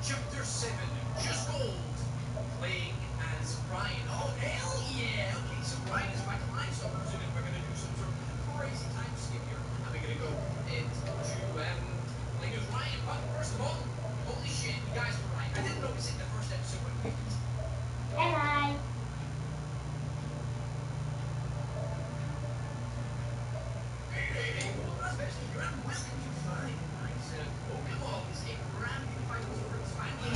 Chapter 7, Just Gold. Playing as Ryan. Oh, hell yeah! Okay, so Ryan is back alive, so I'm presuming we're gonna do some sort of crazy time skip here. And we're gonna go into playing as Ryan. But first of all, holy shit, you guys were right. I didn't notice it in the first episode when we picked. Hi. Hey, well, that's best. You're welcome to Five Nights at Pokemon's a brand new fight for its family.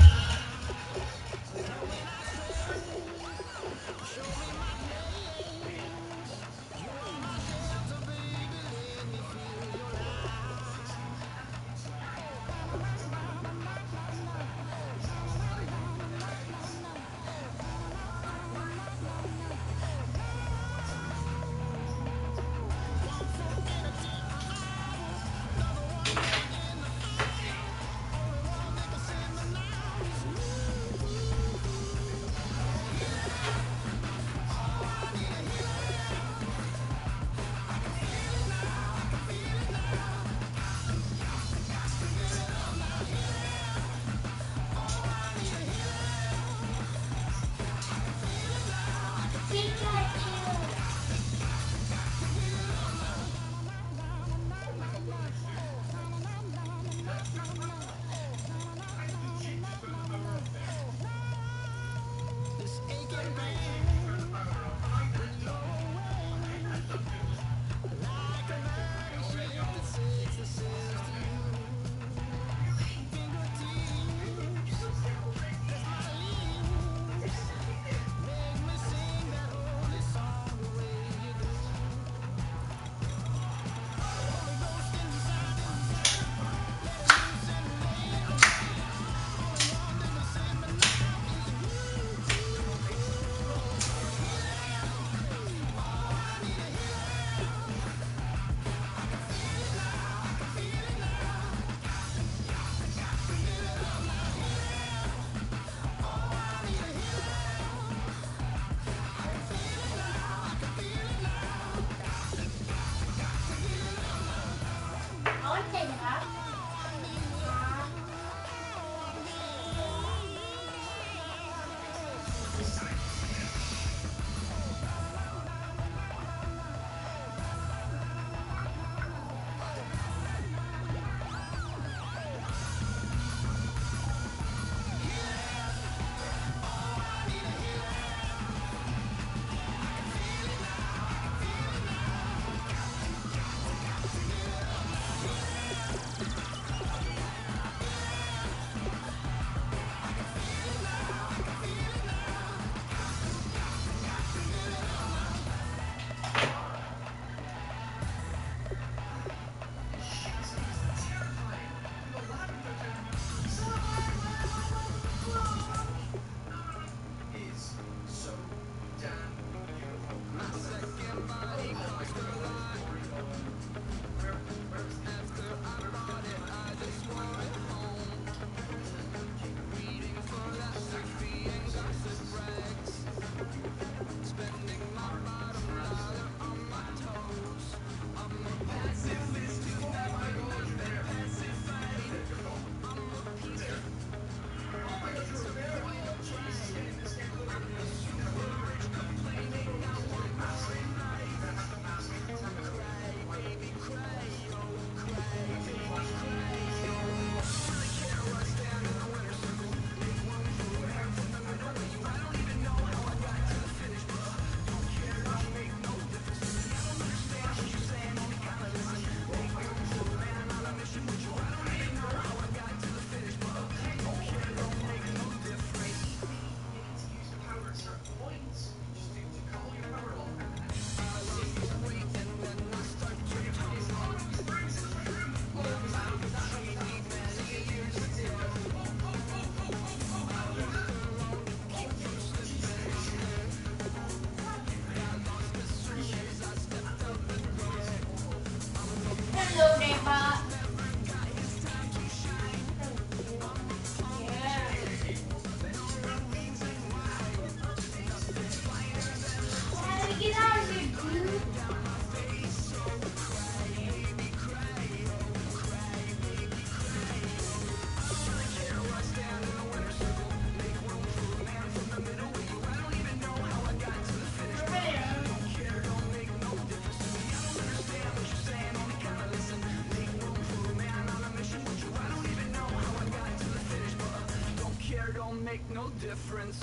make no difference.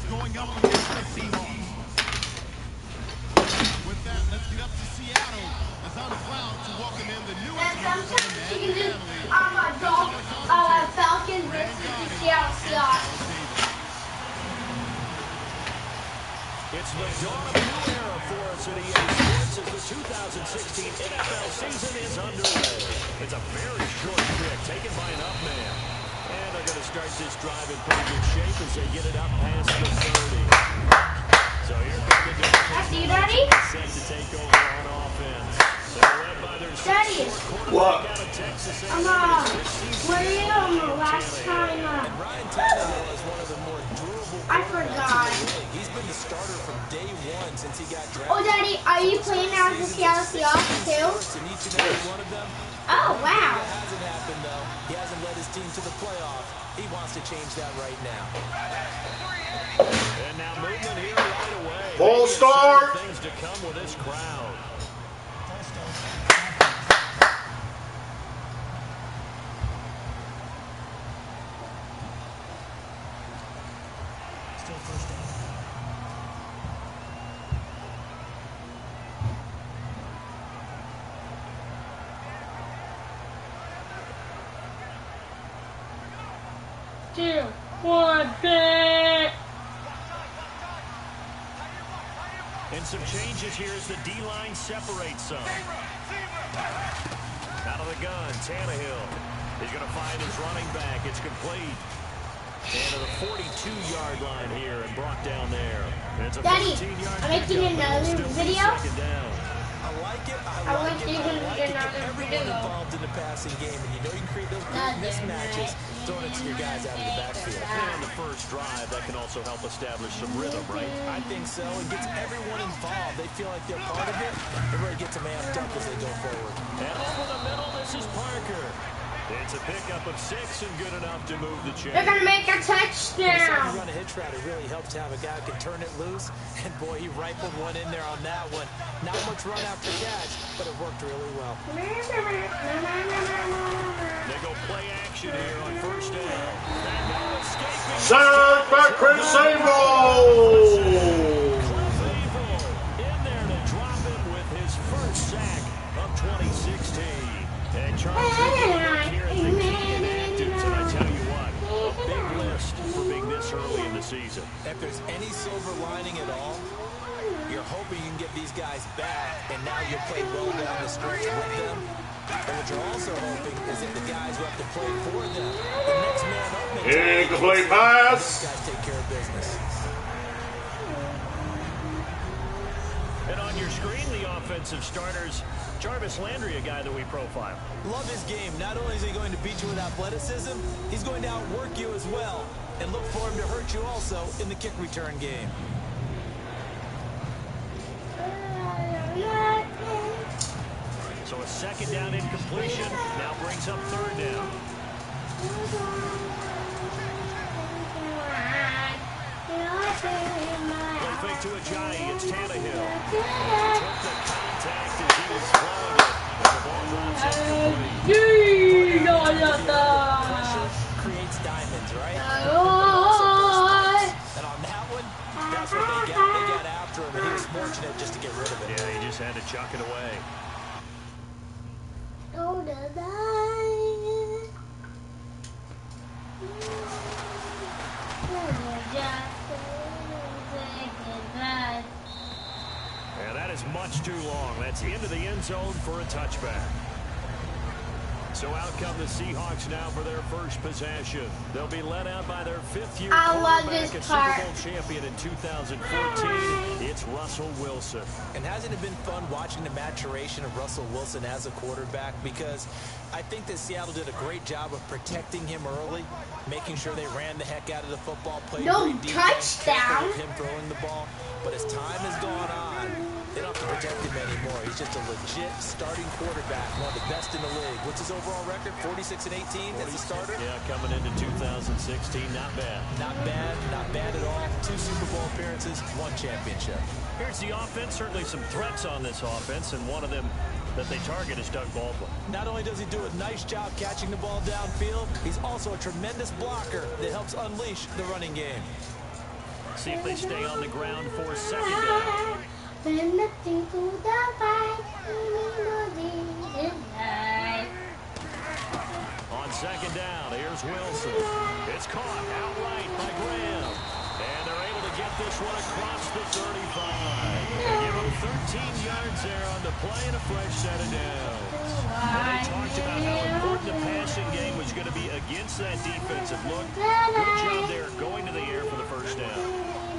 going up against the Seahawks. With that, let's get up to Seattle as I'm proud to welcome in the newest members of the Madden family. Falcons versus the Seattle Seahawks. It's the dawn of a new era for us at EA Sports as the 2016 NFL season is underway. It's a very short kick taken by an up man. And they're going to start this drive in pretty good shape as they get it up past the 30. So here comes the defense. That's you, Daddy? Set to take over on offense. They're led by their Daddy, what? Out of Texas where are you last time? And Ryan Tannehill is one of the more durable I forgot. He's been the starter from day one since he got drafted. Oh, Daddy, are you playing now as the Seattle Seahawks too? And each and every one of them. Oh, wow. That hasn't happened though. He hasn't led his team to the playoffs. He wants to change that right now. And now movement here right away. Full start. Things to come with this crowd. Still first down. Two, one, big. And some changes here as the D-line separates some. Out of the gun, Tannehill. He's going to find his running back. It's complete. And to the 42-yard line here and brought down there. And it's a Daddy, 14-yard I'm making another video. Second down. I like it. I want you to get another Everyone video. involved in the passing game, and you know you can create those great mismatches, throwing it to your guys out of the backfield. And the first drive, that can also help establish some rhythm, right? I think so. It gets everyone involved. They feel like they're part of it. Everybody gets them amped up as they go forward. And over the middle, this is Parker. It's a pickup of 6 and good enough to move the chain. They're going to make a When you touchdown. run a hitch route, it really helps to have a guy who can turn it loose. And boy, he rifled one in there on that one. Not much run after catch, but it worked really well. They go play action here on first down. And now escaping. Sack by Chris Abel. Cliff Abel in there to drop him with his you can get these guys back, and now you'll play well down the stretch with them. And what you're also hoping is that the guys who have to play for them, the next man up mentality, Incomplete pass. these guys take care of business. And on your screen, the offensive starters, Jarvis Landry, a guy that we profile. Love his game. Not only is he going to beat you with athleticism, he's going to outwork you as well. And look for him to hurt you also in the kick return game. So a second down incompletion now brings up third down. Play fake to Ajayi. It's Tannehill. And he took the contact as he was throwing it. And the ball drops incomplete. Pressure creates diamonds, right? And on that one, that's what they got. They got after him, and he was fortunate just to get rid of it. Yeah, he just had to chuck it away. Yeah, that is much too long. That's into the end zone for a touchback. So out come the Seahawks now for their first possession. They'll be led out by their fifth-year quarterback and Super Bowl champion in 2014. It's Russell Wilson. And hasn't it been fun watching the maturation of Russell Wilson as a quarterback? Because I think that Seattle did a great job of protecting him early, making sure they ran the heck out of the football, played great defense, careful with him throwing the ball. But as time has gone on, they don't have to protect him anymore. He's just a legit starting quarterback, one of the best in the league. What's his overall record? 46-18 as a starter? Yeah, coming into 2016, not bad. Not bad, not bad at all. 2 Super Bowl appearances, 1 championship. Here's the offense. Certainly some threats on this offense, and one of them that they target is Doug Baldwin. Not only does he do a nice job catching the ball downfield, he's also a tremendous blocker that helps unleash the running game. See if they stay on the ground for second down. On second down, here's Wilson. It's caught outright by Graham. And they're able to get this one across the 35. They give him 13 yards there on the play and a fresh set of downs. And they talked about how important the passing game was going to be against that defensive look. Good job there going to the air for the first down.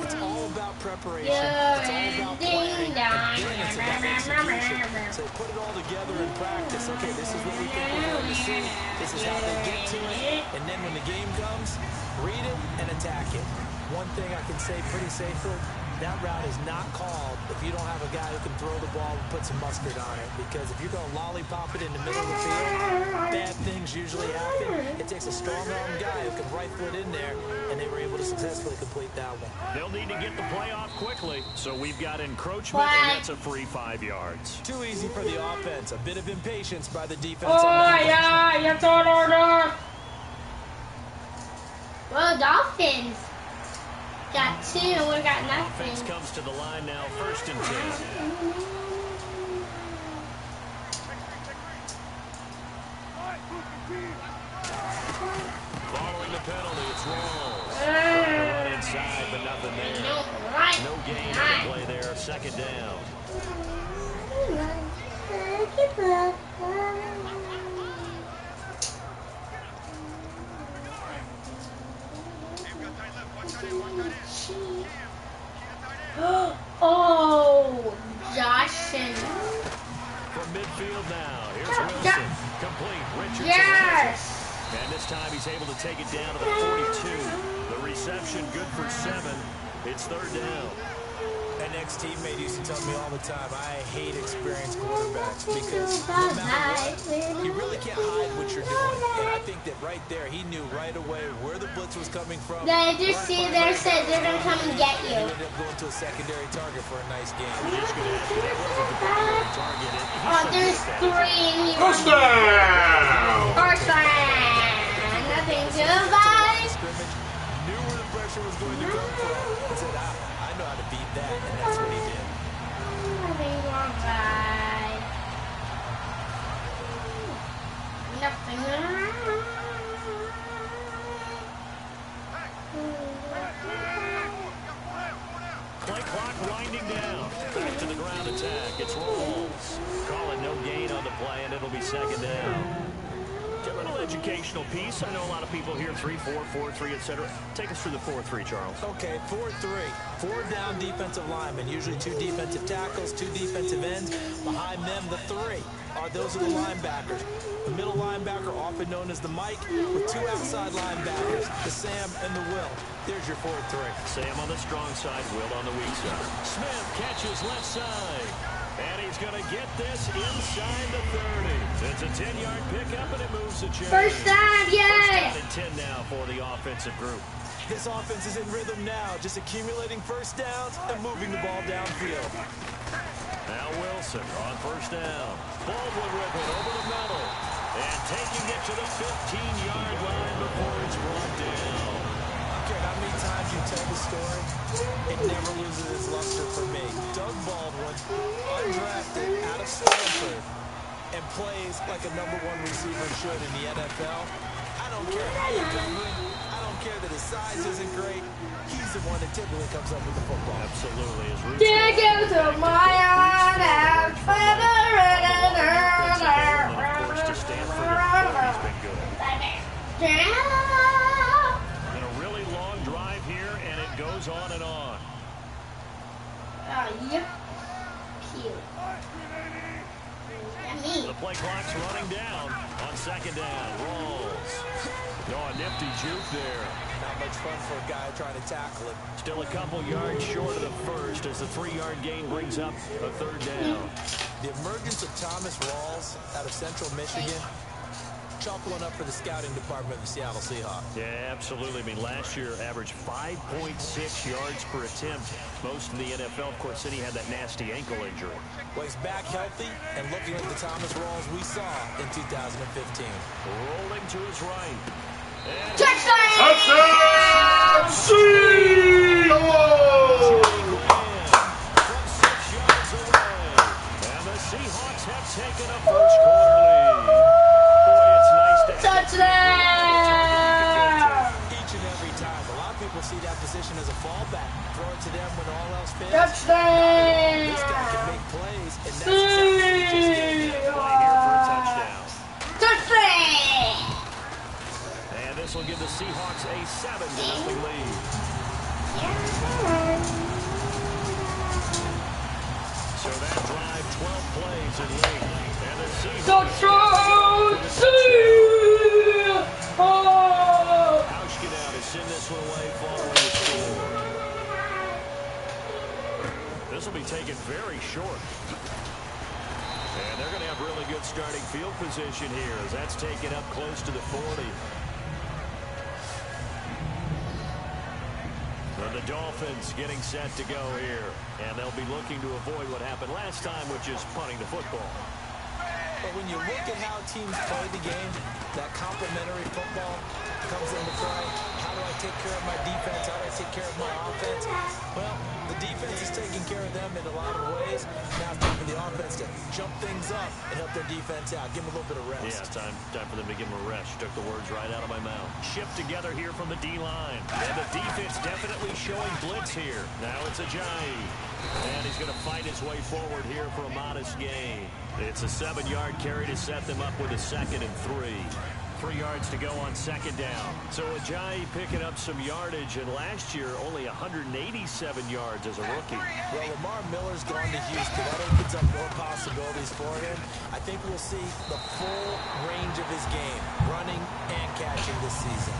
It's all about preparation. It's all about planning. And then it's about execution. So put it all together in practice. Okay, this is what we think we're going to see. This is how they get to it. And then when the game comes, read it and attack it. One thing I can say pretty safely, that route is not called if you don't have a guy who can throw the ball and put some mustard on it. Because if you're going to lollipop it in the middle of the field, bad things usually happen. It takes a strong-arm guy who can rifle it in there, and they were able to successfully complete that one. They'll need to get the play off quickly, so we've got encroachment, and that's a free 5 yards. Too easy for the offense. A bit of impatience by the defense. Well, Dolphins got 2 and we got nothing. Offense comes to the line now, 1st and 10. Following the penalty, it's Rawls. Run inside, but nothing there. No gain on the play there, 2nd down. Oh, Joshing. From midfield now, here's Wilson. Complete. Richardson. Yes. And this time he's able to take it down to the 42. The reception good for 7. It's 3rd down. An ex-teammate used to tell me all the time, I hate experienced quarterbacks because no matter what, you really can't hide what you're doing. And I think that right there, he knew right away where the blitz was coming from. They just see there said they're going to come and get you. He ended up going to a secondary target for a nice game. Just going to ask you, that wasn't the primary target. Oh, there's 3 and he First down. First down. Nothing to buy. Knew where the pressure was going to come from. He said, I know how to beat that, and that's what he did. Nothing to buy. Nothing. Play clock winding down. Back to the ground attack. It's Rolls. Calling no gain on the play, and it'll be second down. A little educational piece. I know a lot of people here 3-4, 4-3, etc. Take us through the 4-3, Charles. Okay, 4-3. 4 down defensive linemen. Usually 2 defensive tackles, 2 defensive ends. Behind them, the 3 those are the linebackers. The middle linebacker, often known as the Mike, with 2 outside linebackers, the Sam and the Will. There's your 4-3. Sam on the strong side, Will on the weak side. Smith catches left side. And he's going to get this inside the 30. It's a 10-yard pickup, and it moves the chain. First down, yay! First down and 10 now for the offensive group. This offense is in rhythm now, just accumulating first downs and moving the ball downfield. Now Wilson on first down. Baldwin with it over the middle. And taking it to the 15-yard line before it's brought down. How many times you tell the story, it never loses its luster for me. Doug Baldwin, undrafted out of Stanford, and plays like a #1 receiver should in the NFL. I don't care how you cover him. I don't care that his size isn't great. He's the one that typically comes up with the football. Absolutely. His roots There goes a mile out for the to Stanford. He's been good. And a really long drive here, and it goes on and on. Oh, yep. Cute. The play clock's running down on second down. Rolls. Oh, a nifty juke there. Not much fun for a guy trying to tackle it. Still a couple yards short of the first as the 3-yard gain brings up a third down. The emergence of Thomas Rawls out of Central Michigan, chalk one up for the scouting department of the Seattle Seahawks. Yeah, absolutely. I mean, last year averaged 5.6 yards per attempt. Most in the NFL, of course, then he had that nasty ankle injury. Well, he's back healthy and looking like the Thomas Rawls we saw in 2015. Rolling to his right. And Touchdown! Touchdown! Seahawks! from 6 yards away. And the Seahawks have taken a first quarter lead. Boy, it's nice to Touchdown! Each and every time. A lot of people see that position as a fallback. Throw it to them when all else fails. Touchdown! This guy can make plays, and that's exactly what he just did. play here for a touchdown. Touchdown! And this will give the Seahawks a 7-0 lead. So that drive, 12 plays in length. And the Seahawks Hauschka to send this one away following the score. This will be taken very short. And they're going to have really good starting field position here as that's taken up close to the 40. And the Dolphins getting set to go here. And they'll be looking to avoid what happened last time, which is punting the football. But when you look at how teams play the game, that complementary football comes into play. How do I take care of my defense? How do I take care of my offense? Well, the defense is taking care of them in a lot of ways. Now it's time for the offense to jump things up and help their defense out. Give them a little bit of rest. Yeah, time for them to give them a rest. Took the words right out of my mouth. Shift together here from the D-line. And the defense definitely showing blitz here. Now it's Ajayi. And he's going to fight his way forward here for a modest gain. It's a 7-yard carry to set them up with a 2nd and 3. 3 yards to go on second down. So Ajayi picking up some yardage, and last year only 187 yards as a rookie. Well, Lamar Miller's gone to Houston. That opens up more possibilities for him. I think we'll see the full range of his game, running and catching this season.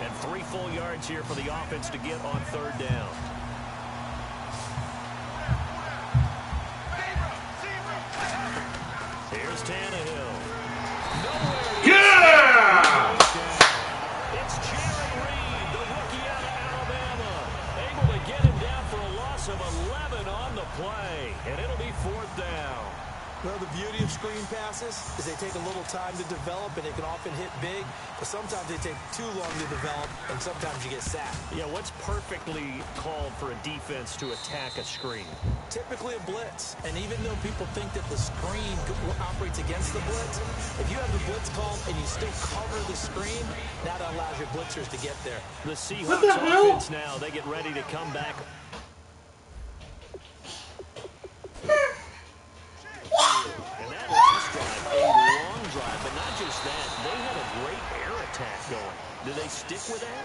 And 3 full yards here for the offense to get on third down. Here's Tannehill. Yeah! It's Jerry Reed, the rookie out of Alabama. Able to get him down for a loss of 11 on the play. And it'll be 4th down. Well, the beauty of screen passes is they take a little time to develop, and they can often hit big, but sometimes they take too long to develop, and sometimes you get sacked. Yeah, what's perfectly called for a defense to attack a screen? Typically a blitz, and even though people think that the screen operates against the blitz, if you have the blitz called and you still cover the screen, that allows your blitzers to get there. The Seahawks offense now, they get ready to come back. And that last drive, a long drive, but not just that. They had a great air attack going. Do they stick with that?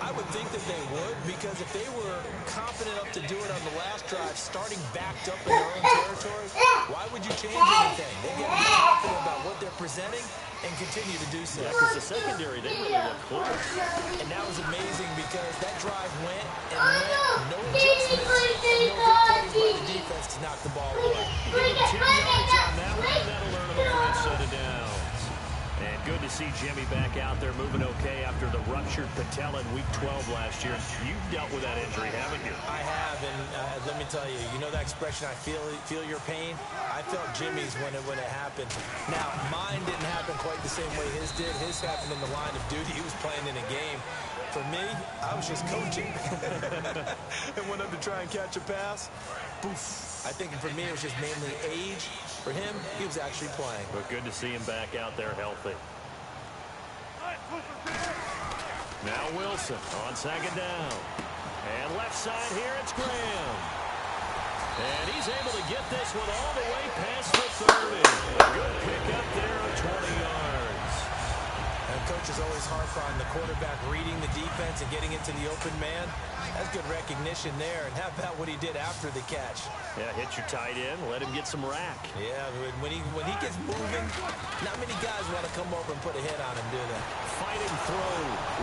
I would think that they would, because if they were confident enough to do it on the last drive, starting backed up in their own territory, why would you change anything? They get to be confident about what they're presenting and continue to do so. Yeah, because the secondary, they really look close. And that was amazing because that drive went and went, no adjustments, and no big plays by the defense to knock the ball away. Give him 2 yards on that one, and that'll earn him a first set of downs. And good to see Jimmy back out there moving okay after the ruptured patella in Week 12 last year. You've dealt with that injury, haven't you? I have, and let me tell you, you know that expression, I feel your pain? I felt Jimmy's when it happened. Now, mine didn't happen quite the same way his did. His happened in the line of duty. He was playing in a game. For me, I was just coaching. And went up to try and catch a pass. Poof. I think for me, it was just mainly age. For him, he was actually playing. But good to see him back out there healthy. Now Wilson on second down. And left side here, it's Graham. And he's able to get this one all the way past the 30. Good pick up there of 20 yards. And coaches always harp on the quarterback reading the defense and getting into the open man. That's good recognition there. And how about what he did after the catch? Yeah, hit your tight end, let him get some rack. Yeah, when he gets moving, not many guys want to come over and put a hit on him, do they? Fighting throw.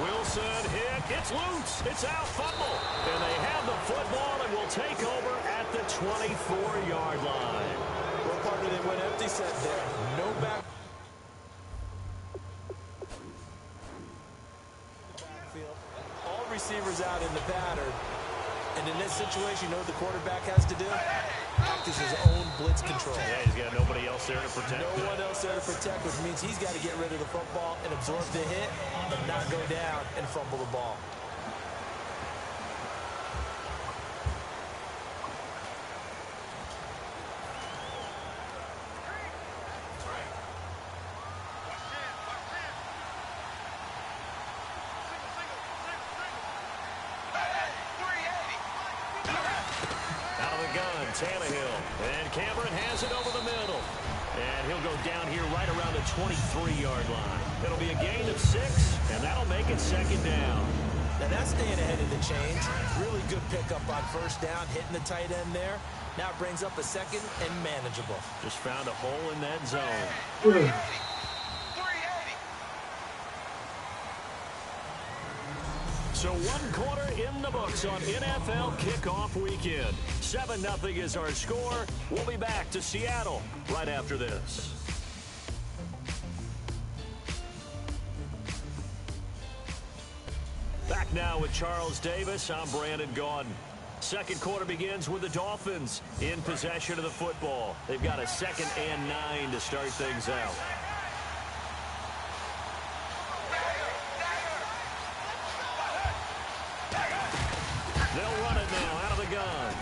Wilson hit. It's loose. It's out. Fumble. And they have the football and will take over at the 24-yard line. What partner they went empty set there? No back. All receivers out in the pattern. And in this situation, you know what the quarterback has to do? Act as his own blitz control. Yeah, he's got nobody else there to protect. No one else there to protect, which means he's got to get rid of the football and absorb the hit and not go down and fumble the ball. Tannehill, and Cameron has it over the middle. And he'll go down here right around the 23-yard line. It'll be a gain of 6, and that'll make it second down. Now that's staying ahead of the chains. Really good pickup on first down, hitting the tight end there. Now it brings up a second and manageable. Just found a hole in that zone. So 1 quarter in the books on NFL kickoff weekend. 7-0 is our score. We'll be back to Seattle right after this. Back now with Charles Davis. I'm Brandon Gaudin. Second quarter begins with the Dolphins in possession of the football. They've got a 2nd and 9 to start things out. They'll run it now out of the gun.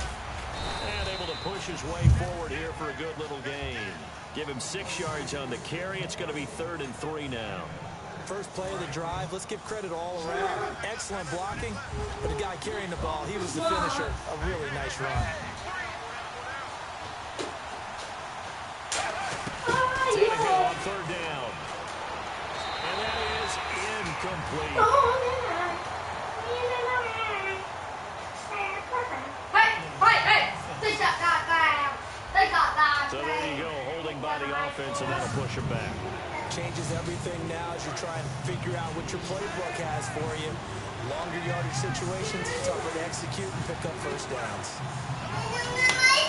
And able to push his way forward here for a good little gain. Give him 6 yards on the carry. It's going to be 3rd and 3 now. First play of the drive, let's give credit all around. Excellent blocking, but the guy carrying the ball, he was the finisher. A really nice run. Tannehill on 3rd down. And that is incomplete. So there you go, holding by the offense, and that'll push him back. Changes everything now as you try and figure out what your playbook has for you. Longer yardage situations, tougher to execute and pick up first downs.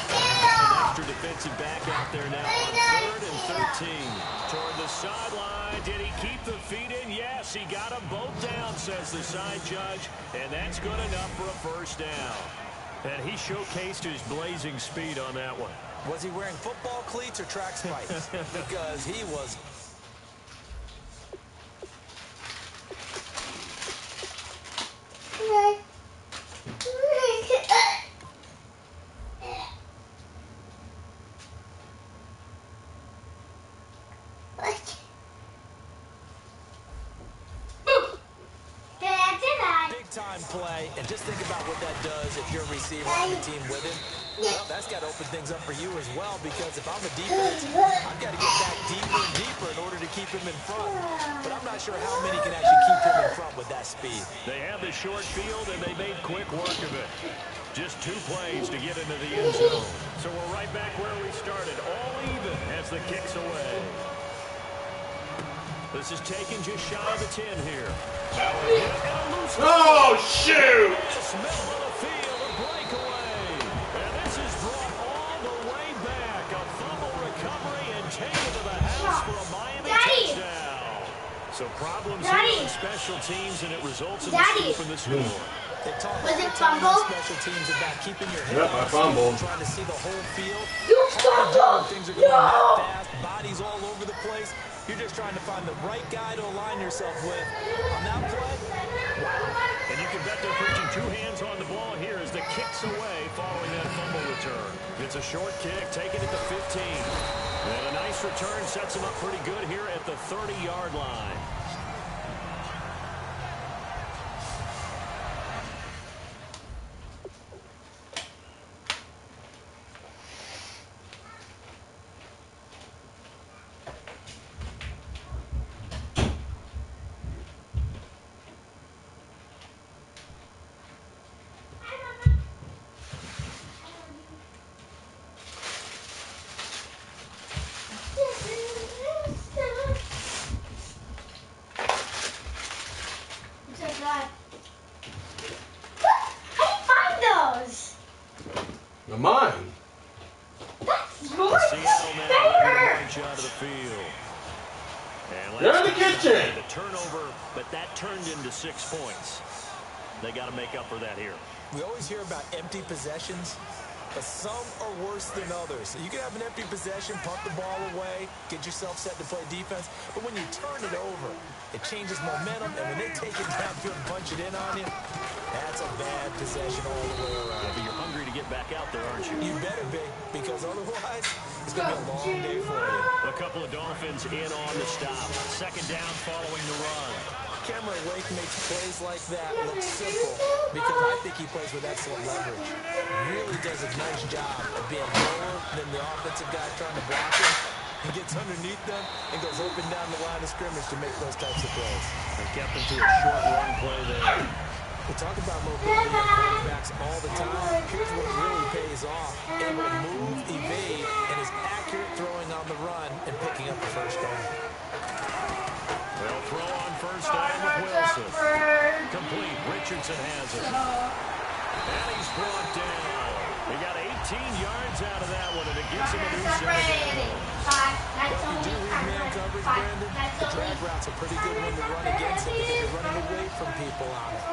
An extra defensive back out there now on 3rd and 13. Toward the sideline. Did he keep the feet in? Yes, he got them both down, says the side judge. And that's good enough for a first down. And he showcased his blazing speed on that one. Was he wearing football cleats or track spikes? Because he was... Big-time play, and just think about what that does if you're a receiver on your team with him. Well, that's got to open things up for you as well, because if I'm a defense, I've got to get back deeper and deeper in order to keep him in front. But I'm not sure how many can actually keep him in front with that speed. They have the short field, and they made quick work of it. Just 2 plays to get into the end zone. So we're right back where we started, all even as the kick's away. This is taken just shy of the 10 here. Oh, shoot! This middle of the field, a breakaway. And this is brought all the way back. A fumble recovery and taken to the house for a Miami touchdown. So problems here on special teams, and it results in the scoop in the score. They talk Was all it the time fumble? on special teams about keeping your head Yep, I on fumbled. trying to see the whole field. You Hard to do when fumbled! things are going that fast, bodies all over the place. You're just trying to find the right guy to align yourself with. On that play, wow. And you can bet they're putting 2 hands on the ball here as the kick's away following that fumble return. It's a short kick, taken at the 15. And a nice return sets them up pretty good here at the 30-yard line. Mine. That's yours. Seattle now ready to march out of the field. And They're in the kitchen. The turnover, but that turned into 6 points. They got to make up for that here. We always hear about empty possessions, but some are worse than others. You can have an empty possession, punt the ball away, get yourself set to play defense, but when you turn it over, it changes momentum, and when they take it downfield and punch it in on you, that's a bad possession all the way around. Yeah, but you're hungry to get back out there, aren't you? You better be, because otherwise, it's going to be a long day for you. A couple of Dolphins in on the stop. 2nd down following the run. Cameron Wake makes plays like that look simple because I think he plays with excellent leverage. Really does a nice job of being lower than the offensive guy trying to block him. He gets underneath them and goes up and down the line of scrimmage to make those types of plays. They kept him to a short run play there. We talk about mobility of quarterbacks all the time. Here's what really pays off. Able to move, evade, and is accurate throwing on the run and picking up the first down. They'll throw on 1st down with Wilson. Complete. Richardson has it. And he's brought down. He got 18 yards out of that one, and it gives him a new 7 down. Well, you do read man coverage, Brandon. The drag route's a pretty good one to run against it because you're running away from people on it.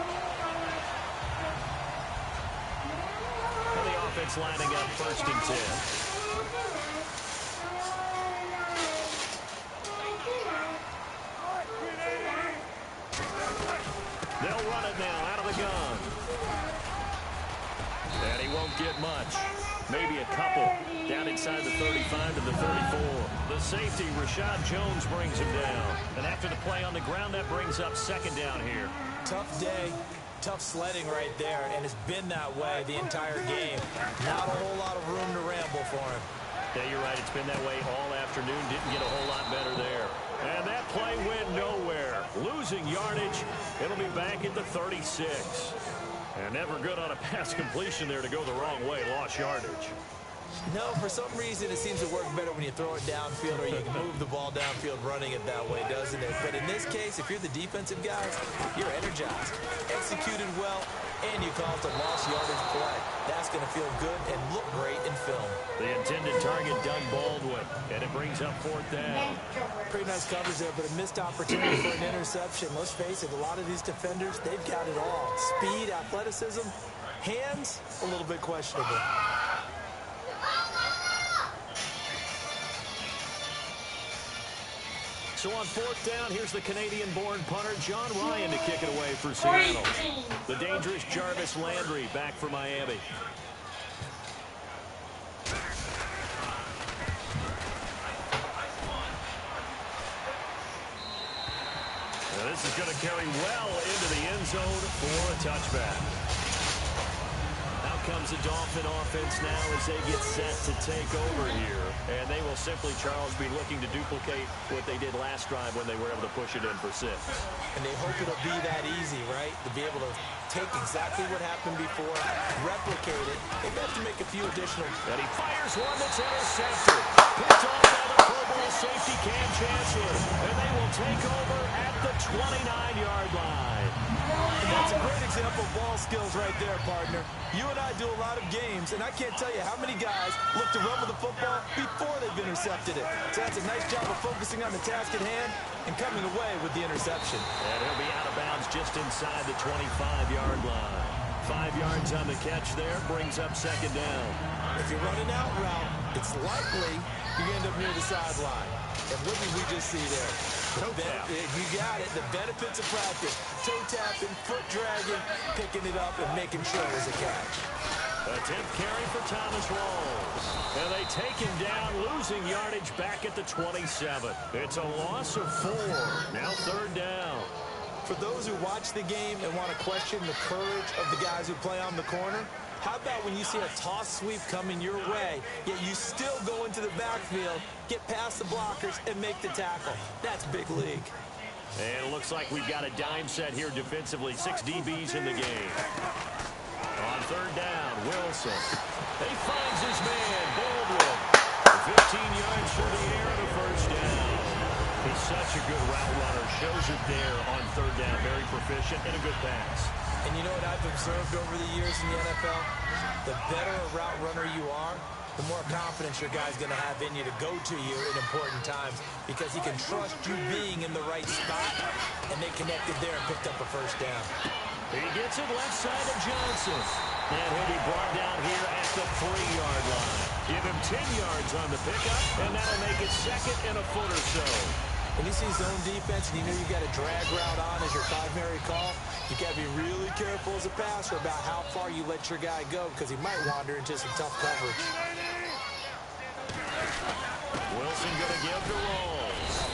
And the offense lining up 1st and 10. They'll run it now out of the gun. And he won't get much. Maybe a couple. Down inside the 35 to the 34. The safety, Rashad Jones, brings him down. And after the play on the ground, that brings up 2nd down here. Tough day. Tough sledding right there, and it's been that way the entire game. Not a whole lot of room to ramble for him. Yeah, you're right. It's been that way all afternoon. Didn't get a whole lot better there. And that play went nowhere. Losing yardage. It'll be back at the 36. And never good on a pass completion there to go the wrong way. Lost yardage. No, for some reason it seems to work better when you throw it downfield or you can move the ball downfield running it that way, doesn't it? But in this case, if you're the defensive guys, you're energized, executed well, and you caused a lost yardage play. That's going to feel good and look great in film. The intended target, Doug Baldwin, and it brings up 4th down. Pretty nice coverage there, but a missed opportunity for an interception. Let's face it, a lot of these defenders, they've got it all. Speed, athleticism, hands, a little bit questionable. So on fourth down, here's the Canadian-born punter John Ryan to kick it away for Seattle. The dangerous Jarvis Landry back for Miami. Now this is going to carry well into the end zone for a touchback. Out comes the Dolphin offense now as they get set to take over here. And they will simply, Charles, be looking to duplicate what they did last drive when they were able to push it in for 6. And they hope it'll be that easy, right? To be able to take exactly what happened before, replicate it. They have to make a few additional. And he fires one that's intercepted. Picked off by the Pro Bowl safety Cam Chancellor. And they will take over at the 29-yard line. And that's a great example of ball skills right there, partner. You and I do a lot of games, and I can't tell you how many guys look to run with the football before they've intercepted it. So that's a nice job of focusing on the task at hand and coming away with the interception. And he'll be out of bounds just inside the 25-yard line. 5 yards on the catch there, brings up second down. If you're running out route, it's likely you end up near the sideline. And what did we just see there? Toe tap. You got it. The benefits of practice. Toe tapping, foot dragging, picking it up, and making sure it was a catch. A 10th carry for Thomas Rawls. And they take him down, losing yardage back at the 27. It's a loss of 4. Now third down. For those who watch the game and want to question the courage of the guys who play on the corner, how about when you see a toss sweep coming your way, yet you still go into the backfield, get past the blockers, and make the tackle? That's big league. And it looks like we've got a dime set here defensively. 6 DBs in the game. On third down, Wilson. He finds his man, Baldwin. 15 yards through the air and a first down. He's such a good route runner. Shows it there on third down. Very proficient and a good pass. And you know what I've observed over the years in the NFL? The better a route runner you are, the more confidence your guy's going to have in you to go to you in important times because he can trust you being in the right spot, and they connected there and picked up a first down. He gets it left side of Johnson. And he'll be brought down here at the 3-yard line. Give him 10 yards on the pickup, and that'll make it second and a foot or so. When you see zone defense and you know you got a drag route on as your primary call, you got to be really careful as a passer about how far you let your guy go because he might wander into some tough coverage. Wilson going to give to Rawls.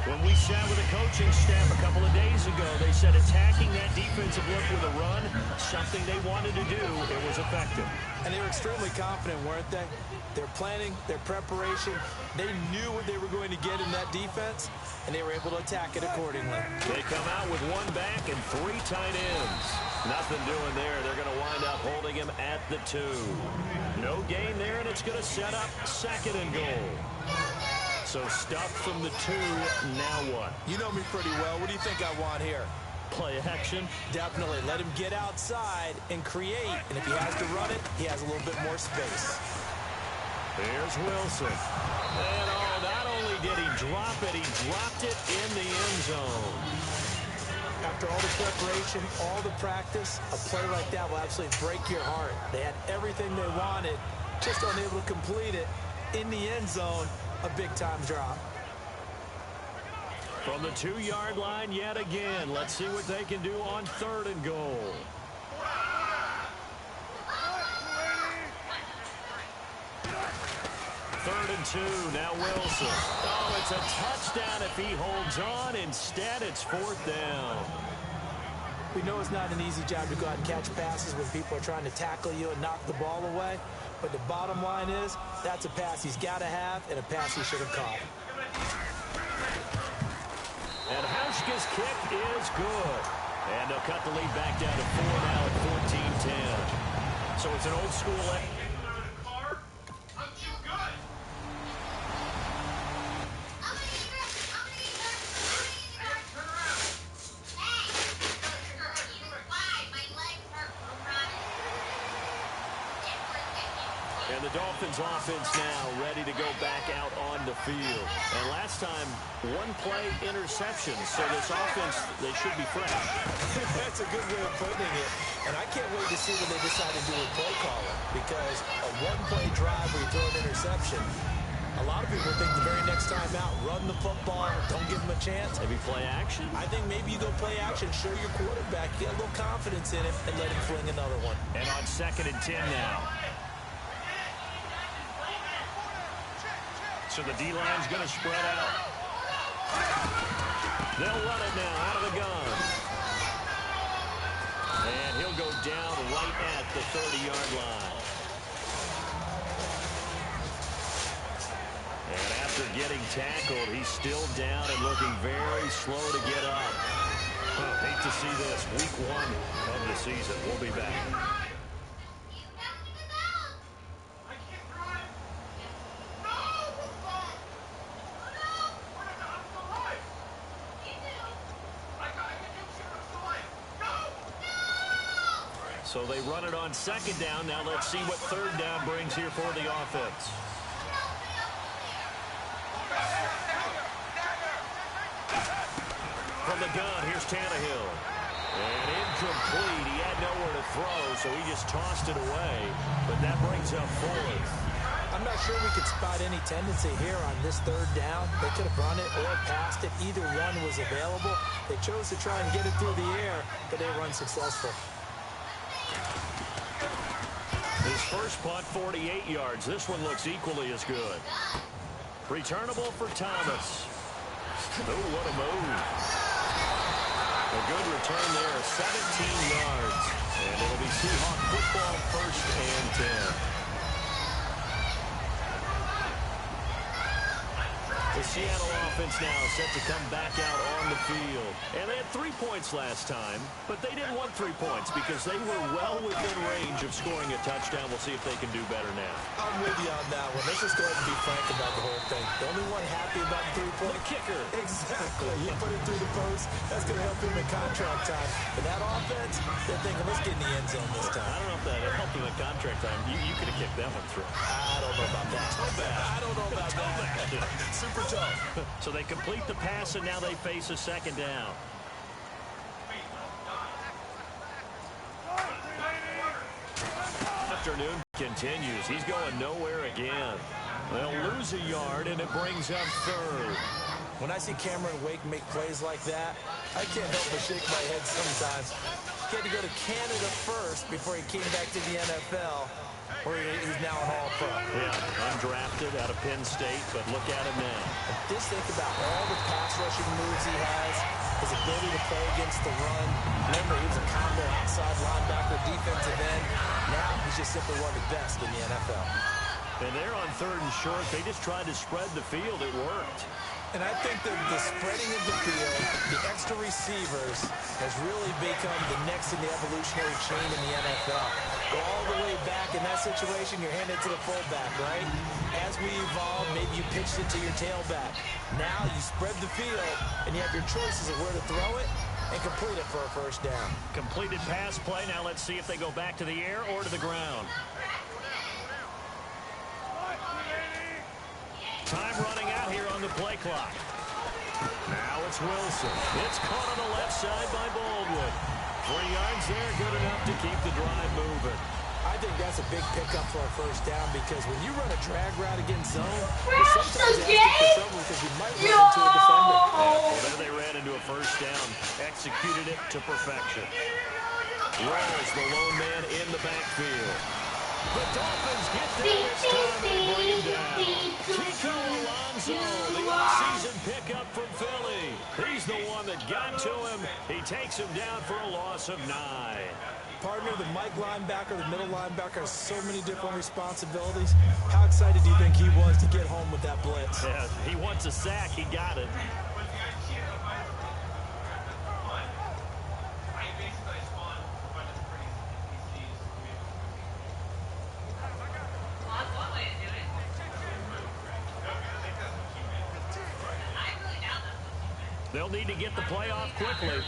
When we sat with the coaching staff a couple of days ago, they said attacking that defensive look with a run, something they wanted to do, it was effective. And they were extremely confident, weren't they? Their planning, their preparation, they knew what they were going to get in that defense, and they were able to attack it accordingly. They come out with 1 back and 3 tight ends. Nothing doing there. They're going to wind up holding him at the 2. No gain there, and it's going to set up second and goal. So stuff from the 2, now what? You know me pretty well. What do you think I want here? Play action? Definitely. Let him get outside and create. And if he has to run it, he has a little bit more space. Here's Wilson. And not only did he drop it, he dropped it in the end zone. After all the preparation, all the practice, a play like that will absolutely break your heart. They had everything they wanted, just unable to complete it. In the end zone, a big-time drop. From the 2-yard line yet again. Let's see what they can do on third and goal. Third and 2, now Wilson. Oh, it's a touchdown if he holds on. Instead, it's fourth down. We know it's not an easy job to go out and catch passes when people are trying to tackle you and knock the ball away. But the bottom line is, that's a pass he's got to have and a pass he should have caught. And Hauschka's kick is good. And they'll cut the lead back down to 4 now at 14-10. So it's an old school. And the Dolphins offense now ready to go back out on the field. And last time, 1-play interception. So this offense, they should be fresh. That's a good way of putting it. And I can't wait to see when they decide to do a play caller. Because a 1-play drive where you throw an interception, A lot of people think the very next time out, run the football, don't give him a chance. Maybe play action? I think maybe you go play action, show your quarterback, get a little confidence in him, and let him fling another one. And on 2nd and 10 now. So the D-line's going to spread out. They'll run it now out of the gun. And he'll go down right at the 30-yard line. And after getting tackled, he's still down and looking very slow to get up. Hate to see this. Week 1 of the season. We'll be back. So they run it on 2nd down. Now let's see what 3rd down brings here for the offense. From the gun, here's Tannehill. And incomplete. He had nowhere to throw, so he just tossed it away. But that brings up 4th. I'm not sure we could spot any tendency here on this 3rd down. They could have run it or passed it. Either one was available. They chose to try and get it through the air, but they were unsuccessful. His first punt, 48 yards. This one looks equally as good. Returnable for Thomas. Oh, what a move. A good return there, 17 yards. And it'll be Seahawk football, 1st and 10. The Seattle offense now set to come back out on the field. And they had 3 points last time, but they didn't want 3 points because they were well within range of scoring a touchdown. We'll see if they can do better now. I'm with you on that one. Let's just go ahead and be frank about the whole thing. The only one happy about the 3-point kicker. Exactly. You put it through the post. That's going to help him in contract time. But that offense, they're thinking, let's get in the end zone this time. I don't know if that helped him in contract time. You could have kicked that one through. I don't know about that. I don't know about that. Super tough. So they complete the pass, and now they face a 2nd down. Afternoon continues. He's going nowhere again. They'll lose a yard, and it brings up 3rd. When I see Cameron Wake make plays like that, I can't help but shake my head sometimes. He had to go to Canada first before he came back to the NFL, where he's now an all-pro. Yeah, undrafted out of Penn State, but look at him now. Just think about all the pass-rushing moves he has, his ability to play against the run. Remember, he was a combo outside linebacker, defensive end. Now he's just simply one of the best in the NFL. And they're on 3rd and short. They just tried to spread the field. It worked. And I think that the spreading of the field, the extra receivers, has really become the next in the evolutionary chain in the NFL. Go all the way back in that situation, you're handed to the fullback, right? As we evolve, maybe you pitched it to your tailback. Now you spread the field, and you have your choices of where to throw it and complete it for a 1st down. Completed pass play. Now let's see if they go back to the air or to the ground. Time running out here on the play clock. Now it's Wilson. It's caught on the left side by Baldwin. 3 yards there, good enough to keep the drive moving. I think that's a big pickup for a 1st down because when you run a drag route against zone, Crash sometimes the asking for game? trouble because you might run into a defender. Well, there they ran into a 1st down. Executed it to perfection. Rolls the lone man in the backfield. The Dolphins get there this time and bring him down. Chico Alonso, the offseason pickup from Philly. He's the one that got to him. He takes him down for a loss of 9. Partner, the Mike linebacker, the middle linebacker has so many different responsibilities. How excited do you think he was to get home with that blitz? Yeah, he wants a sack. He got it. They'll need to get the play off quickly.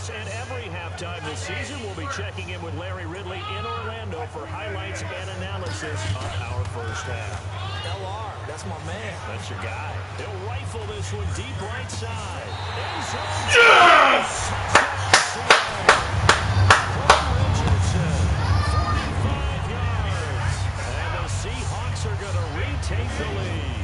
Sports, and every halftime this season, we'll be checking in with Larry Ridley in Orlando for highlights and analysis of our first half. LR, that's my man. That's your guy. He'll rifle this one deep right side. Yes! Richardson, 45 yards. And the Seahawks are going to retake the lead.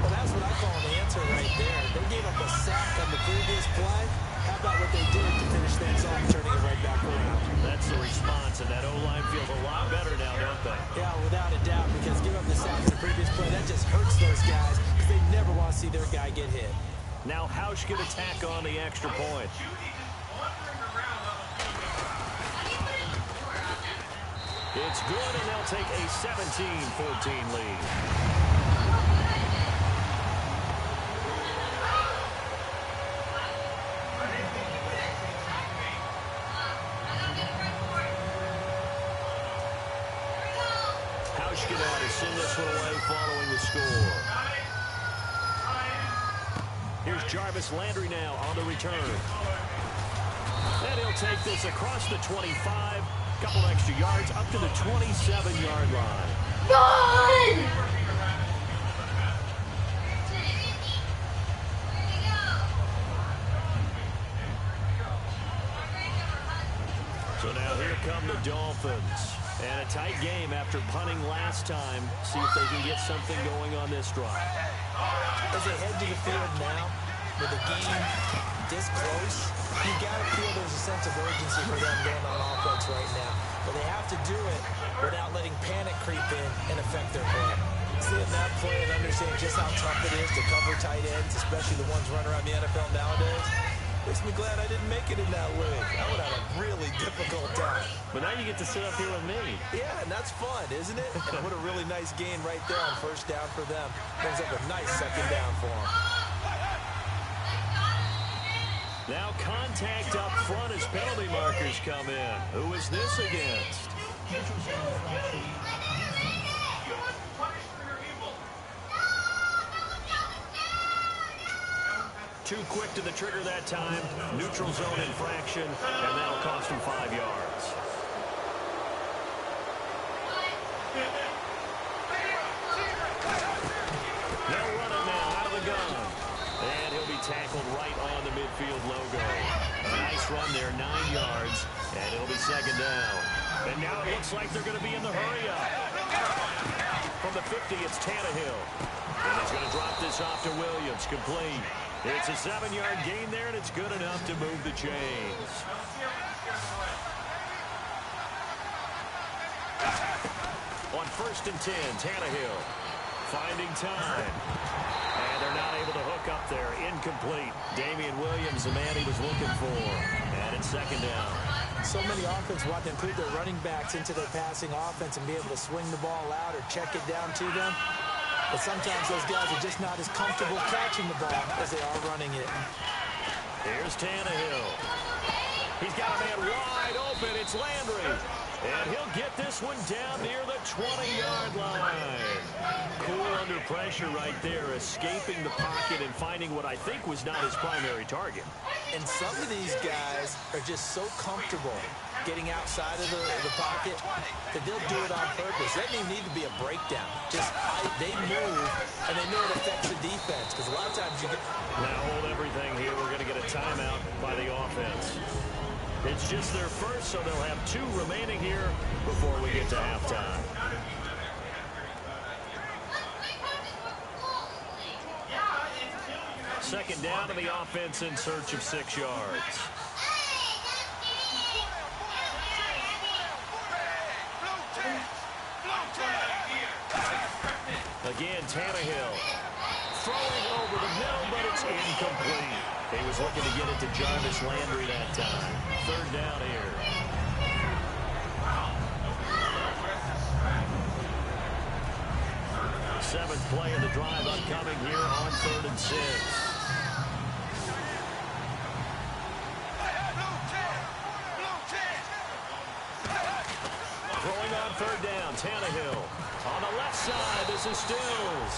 Well, that's what I call an answer right there. They gave up a sack on the previous play. How about what they did to finish things off, turning it right back around? That's the response, and that O-line feels a lot better now, don't they? Yeah, without a doubt, because giving up the sack in the previous play, that just hurts those guys because they never want to see their guy get hit. Now Hausch can attack on the extra point. It's good, and they'll take a 17-14 lead. Hauschka to send this one away following the score. Here's Jarvis Landry now on the return. And he'll take this across the 25. Couple extra yards up to the 27-yard line. Run! So now here come the Dolphins. And a tight game after punting last time. See if they can get something going on this drive. As they head to the field now, with the game this close, you got to feel there's a sense of urgency for them going on offense right now. But they have to do it without letting panic creep in and affect their play. Seeing that play and understanding just how tough it is to cover tight ends, especially the ones running around the NFL nowadays, makes me glad I didn't make it in that league. I would have a really difficult time. But now you get to sit up here with me. Yeah, and that's fun, isn't it? And what a really nice gain right there on first down for them. Brings up a nice second down for them. Now contact up front as penalty markers come in. Who is this against? Too quick to the trigger that time. Neutral zone infraction, and that'll cost him 5 yards. They'll run it now out of the gun. And he'll be tackled right on the midfield logo. A nice run there, 9 yards, and it'll be second down. And now it looks like they're going to be in the hurry-up. From the 50, it's Tannehill. And he's going to drop this off to Williams, complete. It's a 7-yard gain there, and it's good enough to move the chains. On 1st and 10, Tannehill finding time. And they're not able to hook up there. Incomplete. Damian Williams, the man he was looking for. And it's second down. So many offense want to include their running backs into their passing offense and be able to swing the ball out or check it down to them. But sometimes those guys are just not as comfortable catching the ball as they are running it. Here's Tannehill. He's got a man wide open. It's Landry. And he'll get this one down near the 20-yard line. Cool under pressure right there, escaping the pocket and finding what I think was not his primary target. And some of these guys are just so comfortable getting outside of the pocket that they'll do it on purpose. That may need to be a breakdown. Just they move, and they know it affects the defense. Because a lot of times you get... Now hold everything here. We're going to get a timeout by the offense. It's just their first, so they'll have 2 remaining here before we get to halftime. Second down to the offense in search of 6 yards. Again, Tannehill throwing over the middle, but it's incomplete. He was looking to get it to Jarvis Landry that time. Third down here. Seventh play of the drive upcoming here on 3rd and 6. Throwing on third down, Tannehill. On the left side, this is Stills.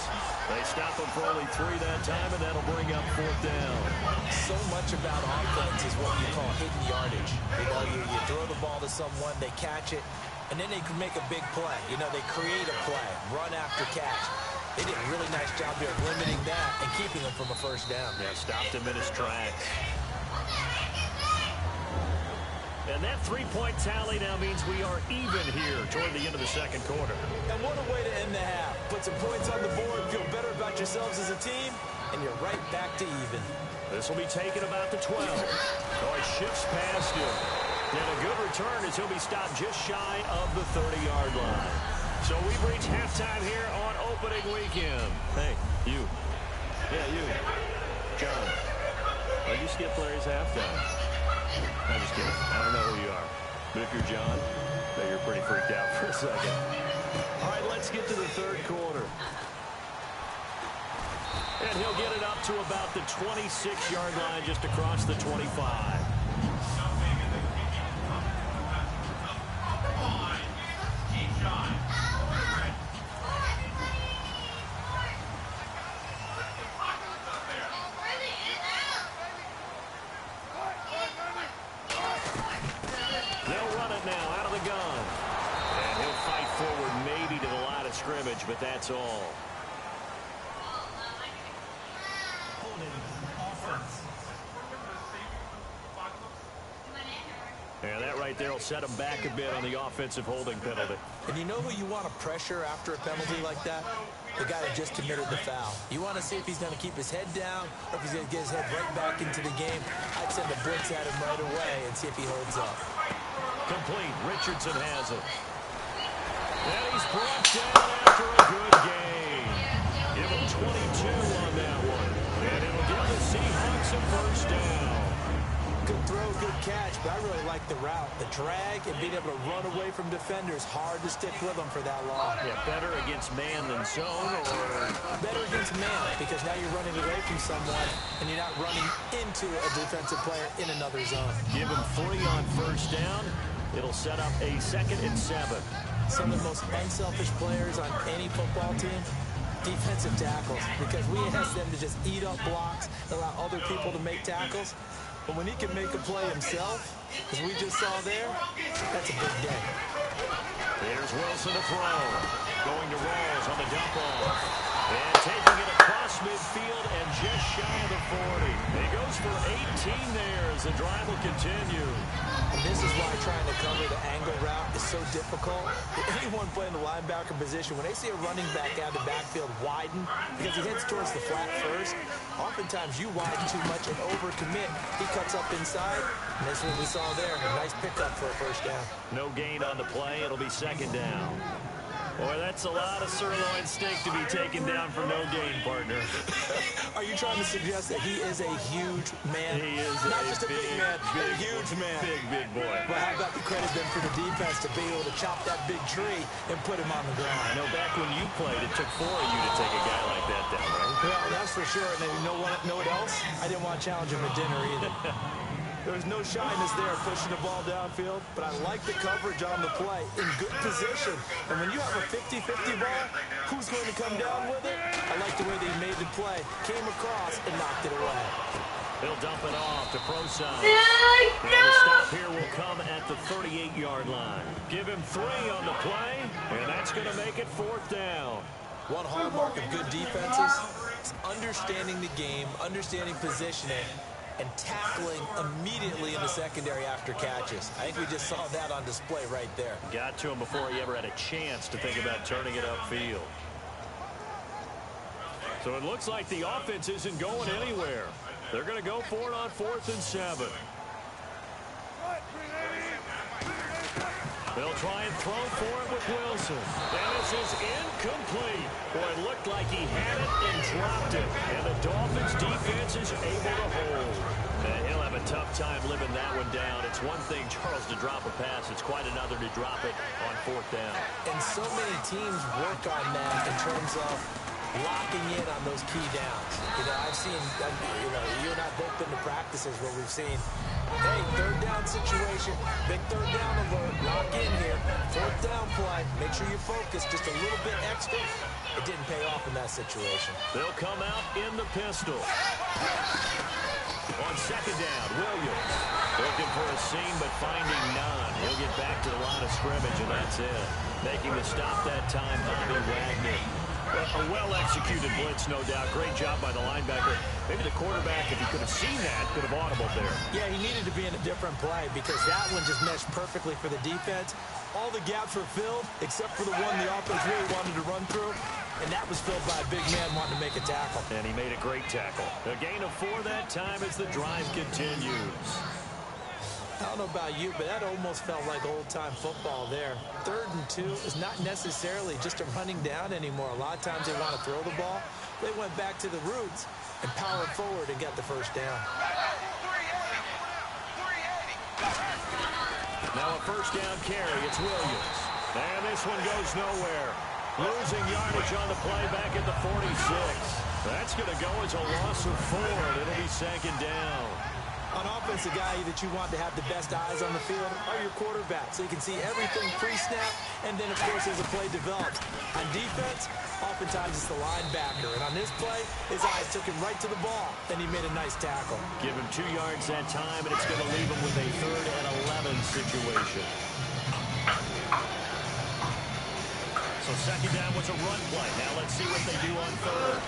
They stop him for only 3 that time, and that'll bring up fourth down. So much about offense is what you call hidden yardage. You know, you throw the ball to someone, they catch it, and then they can make a big play. You know, they create a play, run after catch. They did a really nice job there of limiting that and keeping him from a first down. Yeah, stopped him in his tracks. And that 3-point tally now means we are even here toward the end of the second quarter. And what a way to end the half. Put some points on the board, feel better about yourselves as a team, and you're right back to even. This will be taken about the 12. Oh, he shifts past him. And a good return as he'll be stopped just shy of the 30-yard line. So we've reached halftime here on opening weekend. Hey, you. Yeah, you. John. Why'd you skip Larry's halftime? I'm just kidding. I don't know who you are. But if you're John, then you're pretty freaked out for a second. All right, let's get to the third quarter. And he'll get it up to about the 26-yard line, just across the 25. Scrimmage, but that's all. And that right there will set him back a bit on the offensive holding penalty. And you know who you want to pressure after a penalty like that? The guy that just committed the foul. You want to see if he's going to keep his head down or if he's going to get his head right back into the game. I'd send a blitz at him right away and see if he holds up. Complete. Richardson has it. And he's brought down after a good game. Give him 22 on that one. And it'll give the Seahawks a first down. Good throw, good catch, but I really like the route. The drag and being able to run away from defenders. Hard to stick with them for that long. Yeah, better against man than zone, or better against man, because now you're running away from someone and you're not running into a defensive player in another zone. Give him 3 on first down. It'll set up a 2nd and 7. Some of the most unselfish players on any football team, defensive tackles, because we ask them to just eat up blocks, allow other people to make tackles. But when he can make a play himself, as we just saw there, that's a big day. Here's Wilson to throw. Going to Rawls on the dump off. And taking it across midfield and just shy of the 40. He goes for 18 there as the drive will continue. And this is why trying to cover the angle route is so difficult. Anyone playing the linebacker position, when they see a running back out of the backfield widen, because he heads towards the flat first, oftentimes you widen too much and overcommit. He cuts up inside, and that's what we saw there. A nice pickup for a first down. No gain on the play. It'll be 2nd down. Boy, that's a lot of sirloin steak to be taken down for no gain, partner. Are you trying to suggest that he is a huge man? He is not just a big man, a huge man. Big boy. Well, how about the credit then for the defense to be able to chop that big tree and put him on the ground? I know back when you played, it took 4 of you to take a guy like that down, right? Well, that's for sure. And then you know what else? I didn't want to challenge him at dinner either. There was no shyness there pushing the ball downfield, but I like the coverage on the play in good position. And when you have a 50-50 ball, who's going to come down with it? I like the way they made the play, came across, and knocked it away. They'll dump it off to Proside. And the stop here will come at the 38-yard line. Give him 3 on the play, and that's going to make it 4th down. One hallmark of good defenses is understanding the game, understanding positioning, and tackling immediately in the secondary after catches. I think we just saw that on display right there. Got to him before he ever had a chance to think about turning it upfield. So it looks like the offense isn't going anywhere. They're going to go for it on 4th and 7. They'll try and throw for it with Wilson. And this is incomplete. Boy, it looked like he had it and dropped it. And the Dolphins' defense is able to hold. And he'll have a tough time living that one down. It's one thing, Charles, to drop a pass. It's quite another to drop it on 4th down. And so many teams work on that in terms of locking in on those key downs. You know, I've seen, you and I both been to practices where we've seen, hey, third down situation, big third down alert, lock in here, fourth down play, make sure you focus just a little bit extra. It didn't pay off in that situation. They'll come out in the pistol. On second down, Williams looking for a seam, but finding none. He'll get back to the line of scrimmage, and that's it. Making the stop that time, Bobby Wagner. A well-executed blitz, no doubt. Great job by the linebacker. Maybe the quarterback, if he could have seen that, could have audibled there. Yeah, he needed to be in a different play because that one just meshed perfectly for the defense. All the gaps were filled except for the one the offense really wanted to run through, and that was filled by a big man wanting to make a tackle. And he made a great tackle. A gain of 4 that time as the drive continues. I don't know about you, but that almost felt like old-time football there. 3rd and 2 is not necessarily just a running down anymore. A lot of times they want to throw the ball. They went back to the roots and powered forward and got the first down. Now a first down carry. It's Williams. And this one goes nowhere. Losing yardage on the play back at the 46. That's going to go as a loss of 4. It'll be second down. On offense, the guy that you want to have the best eyes on the field are your quarterbacks, so you can see everything pre-snap, and then, of course, as the play develops. On defense, oftentimes it's the linebacker, and on this play, his eyes took him right to the ball, and he made a nice tackle. Give him 2 yards that time, and it's going to leave him with a 3rd and 11 situation. So second down was a run play. Now let's see what they do on 3rd.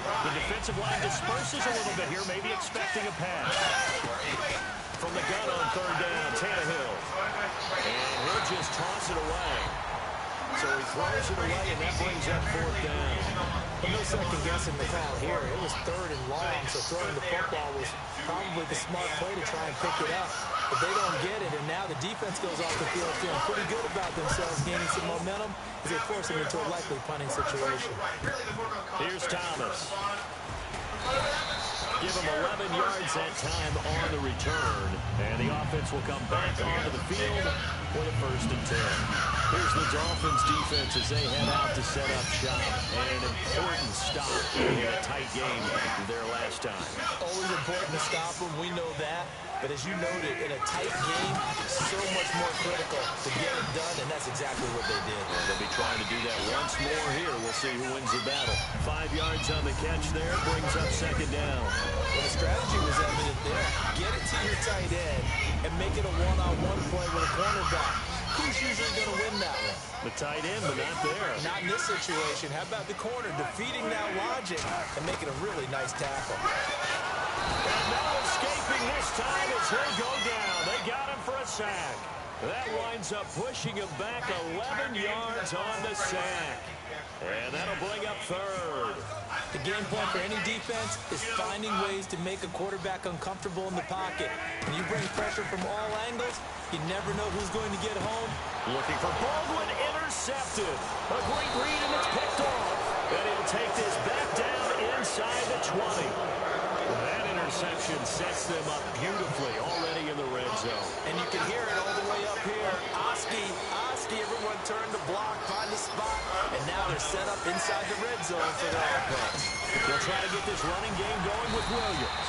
The defensive line disperses a little bit here, maybe expecting a pass. From the gun on 3rd down, Tannehill. And he'll just toss it away. So he throws it away, and that brings up 4th down. But no second guessing the call here. It was 3rd and long, so throwing the football was probably the smart play to try and pick it up. But they don't get it, and now the defense goes off the field feeling pretty good about themselves, gaining some momentum as they force them into a likely punting situation. Here's Thomas. Give him 11 yards that time on the return. And the offense will come back onto the field for the 1st and 10. Here's the Dolphins defense as they head out to set up shop. And an important stop in a tight game their last time. Always important to stop them. We know that. But as you noted, in a tight game, so much more critical to get it done, and that's exactly what they did. Well, they'll be trying to do that once more here. We'll see who wins the battle. 5 yards on the catch there, brings up second down. Well, the strategy was evident there. Get it to your tight end and make it a one-on-one play with a cornerback. Who's usually going to win that one? The tight end, but not there. Not in this situation. How about the corner defeating that logic and making a really nice tackle? And no escaping this time as he'll go down. They got him for a sack. That winds up pushing him back 11 yards on the sack. And that'll bring up 3rd. The game plan for any defense is finding ways to make a quarterback uncomfortable in the pocket. When you bring pressure from all angles, you never know who's going to get home. Looking for Baldwin, intercepted. A great read, and it's picked off. And he'll take this back down inside the 20. That interception sets them up beautifully already in the red zone. And you can hear it all the way up here. Oski, everyone turned to block, find the spot, and now they're set up inside the red zone for their offense. They'll try to get this running game going with Williams.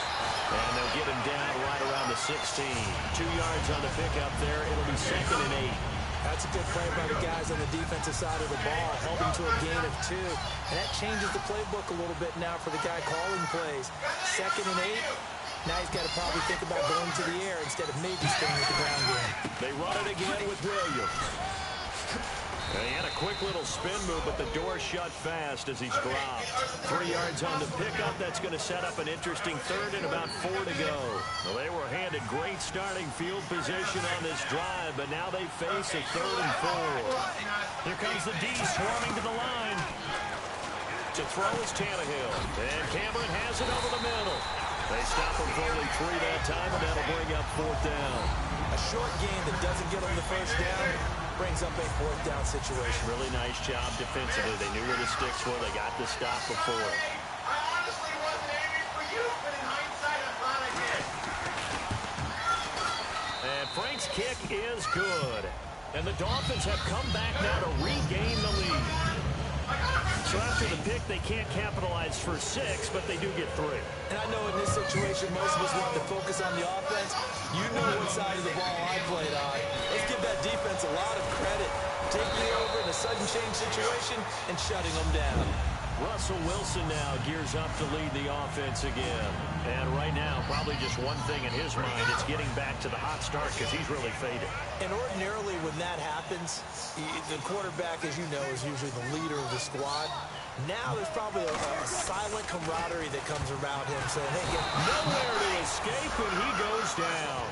And they'll get him down right around the 16. 2 yards on the pickup there. It'll be 2nd and 8. That's a good play by the guys on the defensive side of the ball, held them to a gain of 2. And that changes the playbook a little bit now for the guy calling plays. 2nd and 8. Now he's got to probably think about going to the air instead of maybe staying with the ground game. They run it again with Williams. And he had a quick little spin move, but the door shut fast as he's dropped. 3 yards on the pickup. That's going to set up an interesting 3rd and about 4 to go. Well, they were handed great starting field position on this drive, but now they face a 3rd and 4. Here comes the D swarming to the line. To throw is Tannehill. And Cameron has it over the middle. They stop him for only 3 that time, and that'll bring up 4th down. A short game that doesn't get them the first down brings up a 4th down situation. Really nice job defensively. They knew where the sticks were. They got the stop before. I honestly wasn't aiming for you, but in hindsight, I thought I did. And Frank's kick is good. And the Dolphins have come back now to regain the lead. So after the pick, they can't capitalize for 6, but they do get 3. And I know in this situation, most of us want to focus on the offense. You know what side of the ball I played on. Let's give that defense a lot of credit. Taking over in a sudden change situation and shutting them down. Russell Wilson now gears up to lead the offense again. And right now, probably just one thing in his mind, it's getting back to the hot start because he's really faded. And ordinarily when that happens, the quarterback, as you know, is usually the leader of the squad. Now there's probably a silent camaraderie that comes around him saying, hey, get nowhere to escape, and he goes down.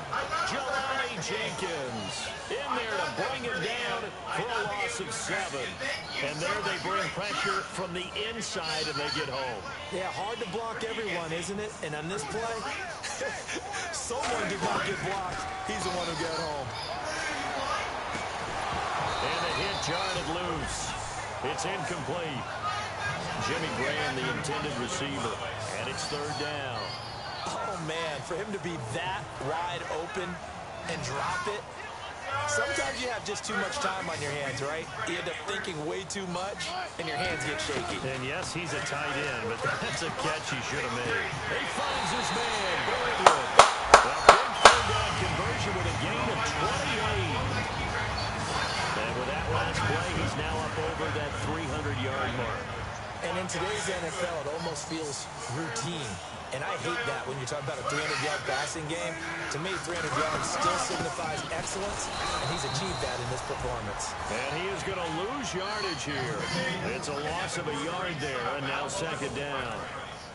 Jelani Jenkins in there to bring him down for a loss of 7. And there they bring pressure from the inside, and they get home. Yeah, hard to block everyone, isn't it? And on this play, someone did not get blocked. He's the one who got home. And the hit jarred loose. It's incomplete. Jimmy Graham, the intended receiver, and it's 3rd down. Oh, man, for him to be that wide open and drop it. Sometimes you have just too much time on your hands, right? You end up thinking way too much, and your hands get shaky. And yes, he's a tight end, but that's a catch he should have made. He finds his man, Greenwood. A big 3rd down conversion with a gain of 28. And with that last play, he's now up over that 300-yard mark. And in today's NFL, it almost feels routine. And I hate that when you're talking about a 300-yard passing game. To me, 300 yards still signifies excellence, and he's achieved that in this performance. And he is going to lose yardage here. It's a loss of a yard there, and now 2nd down.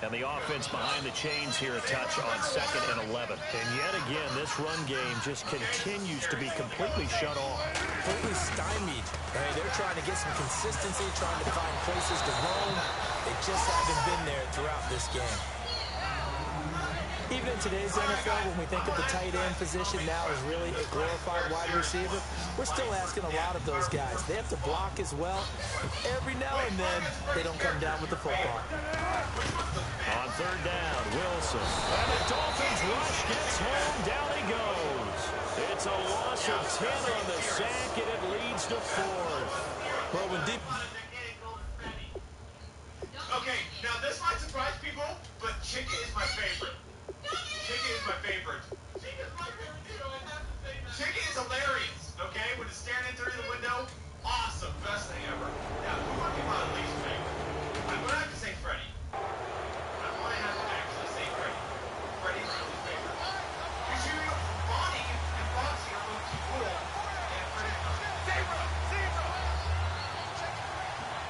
And the offense behind the chains here a touch on 2nd and 11. And yet again, this run game just continues to be completely shut off. Completely stymied. They're trying to get some consistency, trying to find places to roam. They just haven't been there throughout this game. Even in today's NFL, when we think of the tight end position now as really a glorified wide receiver, we're still asking a lot of those guys. They have to block as well. Every now and then, they don't come down with the football. On 3rd down, Wilson. And the Dolphins rush gets home. Down he goes. It's a loss of 10 on the sack, and it leads to 4th. Well, when deep... Okay, now this might surprise people, but chicken is my favorite. Chicken is my favorite. Chicken is my favorite too. I have to say that. Chicken is hilarious, okay? When it's staring in through the window, awesome. Best thing ever. Now, who are my least favorite? I'm going to have to say Freddy. I'm going to have to actually say Freddy. Freddy's my least favorite. Because you, Bonnie and Foxy are both too cool, and Freddy's not.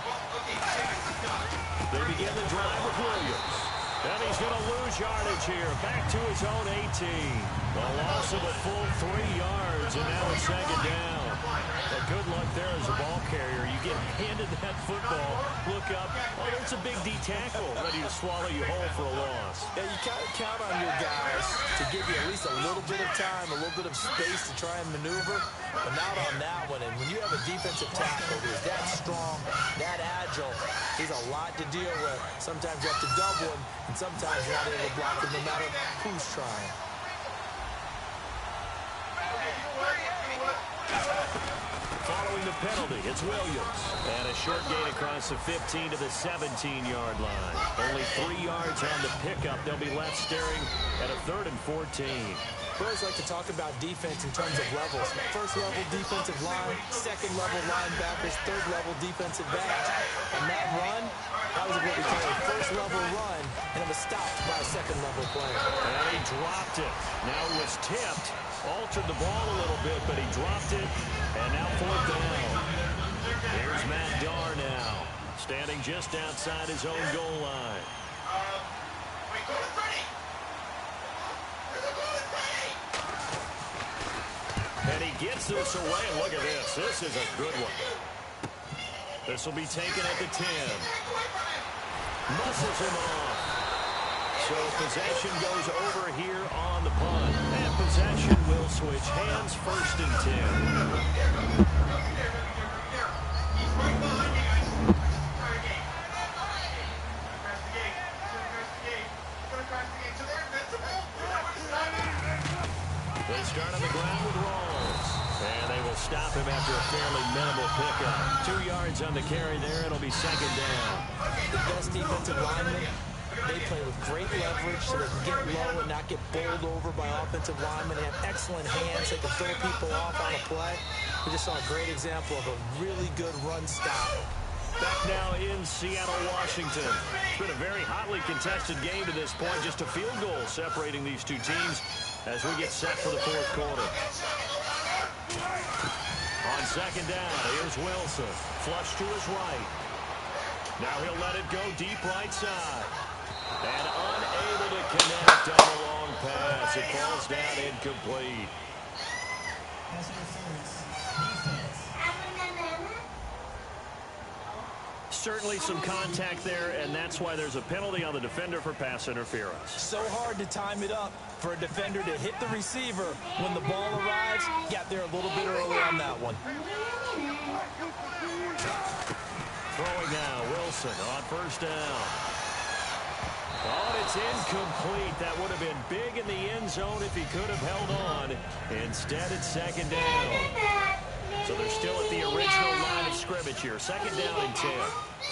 Well, okay, chicken's done. They begin the drive with Williams. And he's going to lose yardage here. Back to his own 18. A loss of a full 3 yards, and now it's 2nd down. Well, good luck there as a ball carrier. You get handed that football, look up, oh, there's a big D tackle ready to swallow you whole for a loss. Yeah, you kind of count on your guys to give you at least a little bit of time, a little bit of space to try and maneuver, but not on that one. And when you have a defensive tackle who's that strong, that agile, he's a lot to deal with. Sometimes you have to double him, and sometimes you're not able to block him no matter who's trying. Following the penalty, it's Williams. And a short gain across the 15 to the 17-yard line. Only 3 yards on the pickup. They'll be left staring at a 3rd and 14. We always like to talk about defense in terms of levels. First level defensive line, second level linebackers, third level defensive backs. And that run, that was what we call a first level run, and it was stopped by a second level player. And he dropped it. Now it was tipped. Altered the ball a little bit, but he dropped it. And now 4th down. Here's Matt Darr now, standing just outside his own goal line. Wait, go to Freddy! And he gets this away, and look at this. This is a good one. This will be taken at the 10. Muscles him off. So possession goes over here on the punt. And possession will switch hands, 1st and 10. He's right behind you guys. They start on the ground with Rawls. And they will stop him after a fairly minimal pickup. 2 yards on the carry there. It'll be second down. The best defensive linemen, they play with great leverage so they can get low and not get bowled over by offensive linemen. They have excellent hands. They can throw people off on a play. We just saw a great example of a really good run stop. Back now in Seattle, Washington. It's been a very hotly contested game to this point. Just a field goal separating these two teams as we get set for the fourth quarter. On second down, here's Wilson. Flush to his right. Now he'll let it go deep right side. And unable to connect on the long pass. It falls down incomplete. Certainly some contact there, and that's why there's a penalty on the defender for pass interference. So hard to time it up for a defender to hit the receiver when the ball arrives. Got there a little bit early on that one. Throwing now, Wilson on first down. Oh, and it's incomplete. That would have been big in the end zone if he could have held on. Instead, it's second down. So they're still at the original line of scrimmage here. Second down and 10.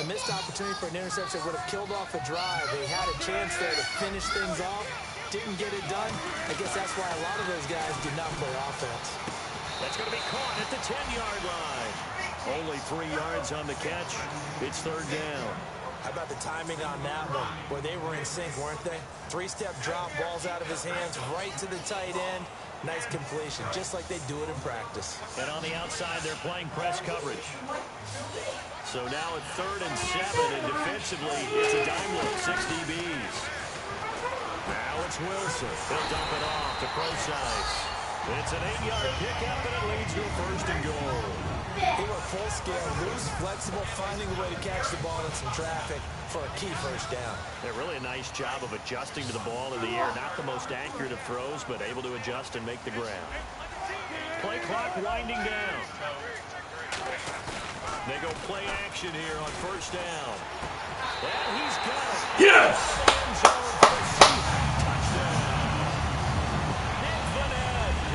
A missed opportunity for an interception would have killed off a drive. They had a chance there to finish things off. Didn't get it done. I guess that's why a lot of those guys did not play offense. That's going to be caught at the 10-yard line. Only 3 yards on the catch. It's third down. How about the timing on that one? Boy, they were in sync, weren't they? 3-step drop, balls out of his hands, right to the tight end. Nice completion, just like they do it in practice. And on the outside, they're playing press coverage. So now at 3rd and 7, and defensively, it's a dime look, 6 DBs. Now it's Wilson. He'll dump it off to Procise. It's an 8-yard pickup, and it leads to a 1st and goal. They were full scale, loose, flexible, finding a way to catch the ball in some traffic for a key first down. Yeah, really a nice job of adjusting to the ball in the air. Not the most accurate of throws, but able to adjust and make the grab. Play clock winding down. They go play action here on first down. And he's got it. Yes!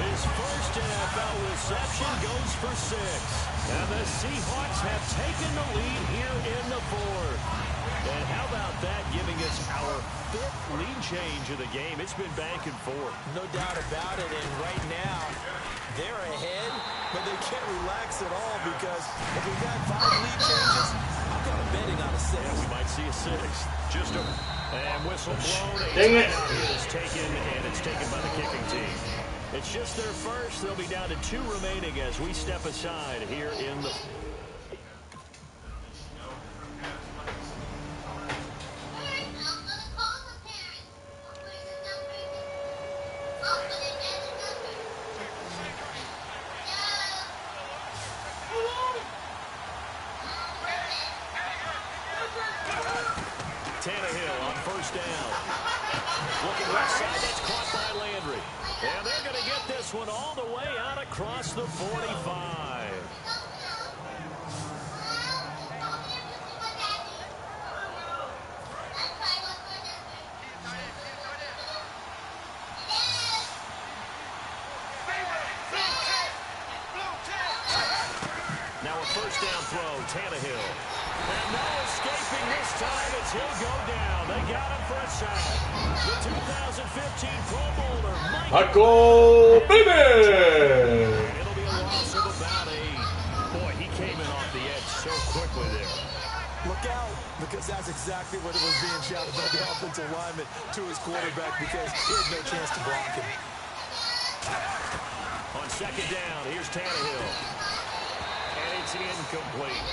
His first NFL reception goes for 6. And the Seahawks have taken the lead here in the 4th. And how about that, giving us our 5th lead change of the game. It's been back and forth. No doubt about it, and right now, they're ahead, but they can't relax at all because if we've got 5 lead changes, I'm kind of betting on a 6. Yeah, we might see a 6th. Just a... And whistle blown. Dang it. Is taken, and it's taken by the kicking team. It's just their first. They'll be down to 2 remaining as we step aside here in the... Tannehill on first down. Looking right side, that's caught by Landry. And they're going to get this one all the way out across the 45. Now a first down throw, Tannehill. And no escaping this time as he'll go down. They got him for a sack. The 2015 Pro Bowler, Mike. Huckle, baby! And it'll be a loss of about 8. Boy, he came in off the edge so quickly there. Look out, because that's exactly what it was being shouted by the offensive lineman to his quarterback because he had no chance to block him. On second down, here's Tannehill. And it's incomplete.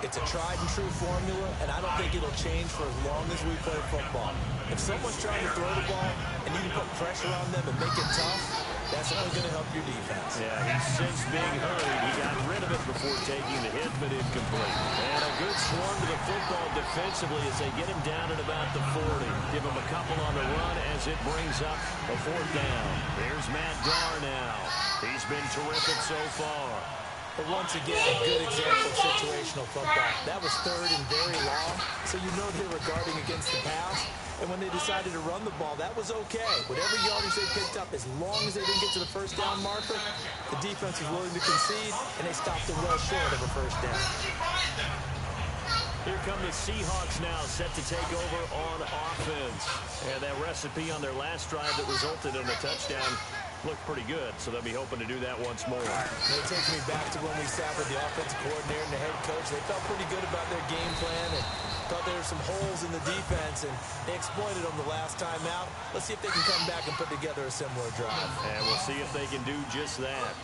It's a tried-and-true formula, and I don't think it'll change for as long as we play football. If someone's trying to throw the ball and you can put pressure on them and make it tough, that's only going to help your defense. Yeah, he's since being hurried. He got rid of it before taking the hit, but incomplete. And a good swarm to the football defensively as they get him down at about the 40. Give him a couple on the run as it brings up a 4th down. Here's Matt Garr now. He's been terrific so far. But once again, a good example of situational football. That was third and very long, so you know they were guarding against the pass. And when they decided to run the ball, that was okay. Whatever yardage they picked up, as long as they didn't get to the first down marker, the defense was willing to concede, and they stopped them well short of a first down. Here come the Seahawks now, set to take over on offense. And that recipe on their last drive that resulted in a touchdown looked pretty good, so they'll be hoping to do that once more. It takes me back to when we sat with the offensive coordinator and the head coach. They felt pretty good about their game plan and thought there were some holes in the defense, and they exploited them the last time out. Let's see if they can come back and put together a similar drive. And we'll see if they can do just that.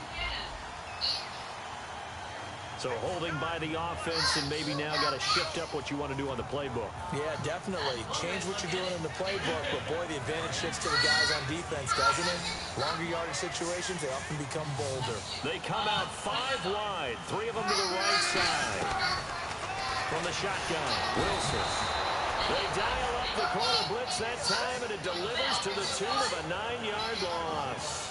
So holding by the offense, and maybe now got to shift up what you want to do on the playbook. Yeah, definitely. Change what you're doing in the playbook, but boy, the advantage shifts to the guys on defense, doesn't it? Longer yardage situations, they often become bolder. They come out 5 wide, 3 of them to the right side. From the shotgun, Wilson. They dial up the corner blitz that time, and it delivers to the tune of a 9-yard loss.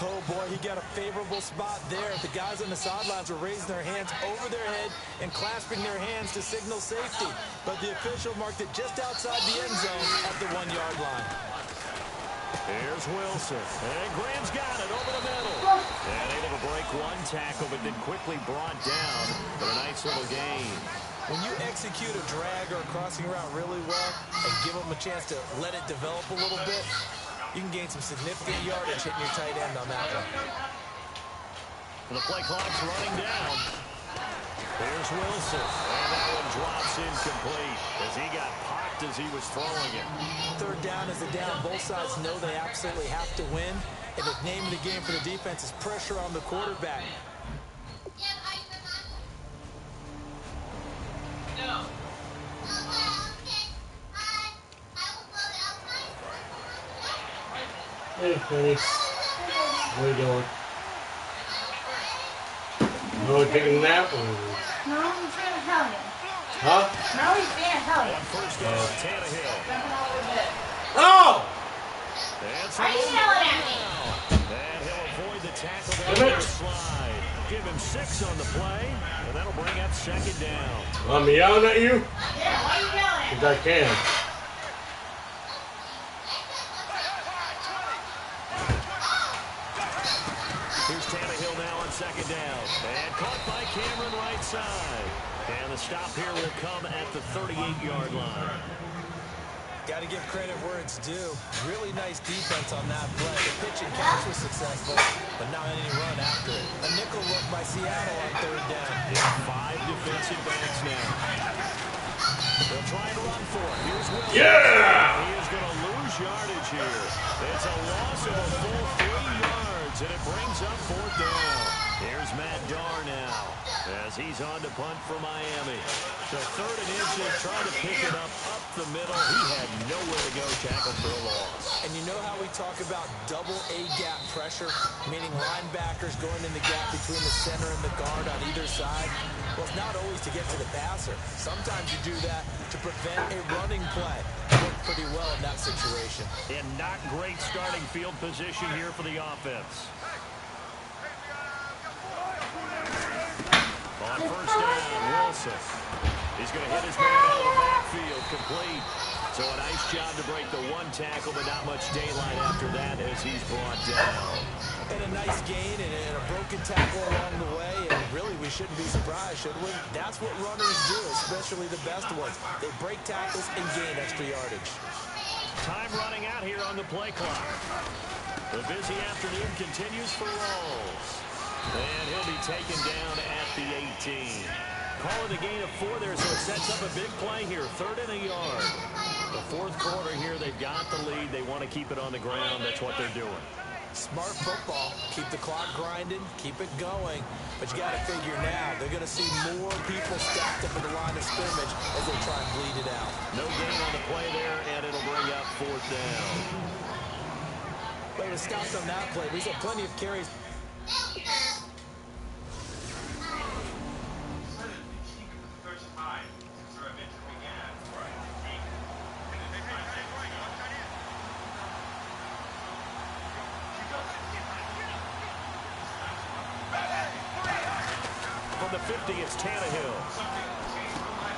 Oh, boy, he got a favorable spot there. The guys on the sidelines were raising their hands over their head and clasping their hands to signal safety. But the official marked it just outside the end zone at the 1-yard line. Here's Wilson. And Graham's got it over the middle. And able to break one tackle, but then quickly brought down for a nice little gain. When you execute a drag or a crossing route really well and give them a chance to let it develop a little bit, you can gain some significant yardage hitting your tight end on that one. The play clock's running down. Here's Wilson. And that one drops incomplete as he got popped as he was throwing it. Third down is the down. Both sides know they absolutely have to win. And the name of the game for the defense is pressure on the quarterback. No. Hey, Penny. What are you doing? You taking a nap? Or... No, he's being a hellion. Huh? No, he's being a hellion. On first down, Tannehill. Oh! Why are you yelling at me? And he'll avoid the tackle there with a slide. Give him 6 on the play, and that'll bring up second down. I'm yelling at you? Yeah, why are you yelling? Because I can. Here's Tannehill now on second down. And caught by Cameron right side. And the stop here will come at the 38-yard line. Got to give credit where it's due. Really nice defense on that play. The pitch and catch was successful, but not any run after it. A nickel look by Seattle on third down. Yeah, 5 defensive backs now. They'll try and run for it. Here's Wilson. Yeah! He is going to lose yardage here. It's a loss of a full 3 yards, and it brings up fourth down. Here's Matt Darr now as he's on to punt for Miami. So third and inches, trying to pick it up the middle. He had nowhere to go, tackled for a loss. And you know how we talk about double A-gap pressure, meaning linebackers going in the gap between the center and the guard on either side? Well, it's not always to get to the passer. Sometimes you do that to prevent a running play. Worked pretty well in that situation. And not great starting field position here for the offense. On first down, Wilson. He's going to hit his man out of the backfield, complete. So a nice job to break the 1 tackle, but not much daylight after that as he's brought down. And a nice gain and a broken tackle along the way. And really, we shouldn't be surprised, should we? That's what runners do, especially the best ones. They break tackles and gain extra yardage. Time running out here on the play clock. The busy afternoon continues for Rawls. And he'll be taken down at the 18. Calling the gain of 4 there, so it sets up a big play here. 3rd and a yard. The 4th quarter here, they've got the lead. They want to keep it on the ground. That's what they're doing. Smart football. Keep the clock grinding. Keep it going. But you got to figure now, they're going to see more people stacked up at the line of scrimmage as they try and bleed it out. No gain on the play there, and it'll bring up 4th down. Way to stop on that play. We saw plenty of carries. the 50, it's Tannehill.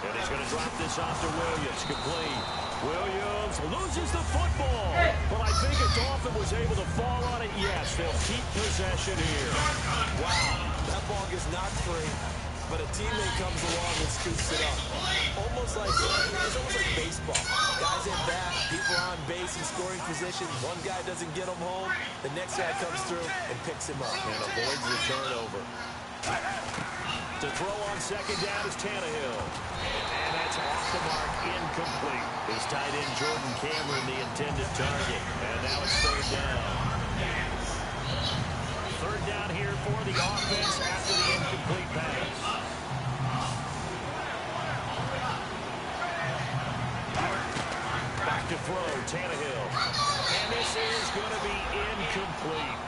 And he's going to drop this off to Williams. Complete. Williams loses the football. But I think a Dolphin was able to fall on it. Yes, they'll keep possession here. Wow, that ball gets knocked free, but a teammate comes along and scoops it up. It's almost like baseball. Guys at bat, people are on base in scoring position. One guy doesn't get him home. The next guy comes through and picks him up. And avoids the turnover. To throw on second down is Tannehill. And that's off the mark, incomplete. His tight end Jordan Cameron, the intended target. And now it's third down. Third down here for the offense after the incomplete pass. Back to throw, Tannehill. And this is going to be incomplete.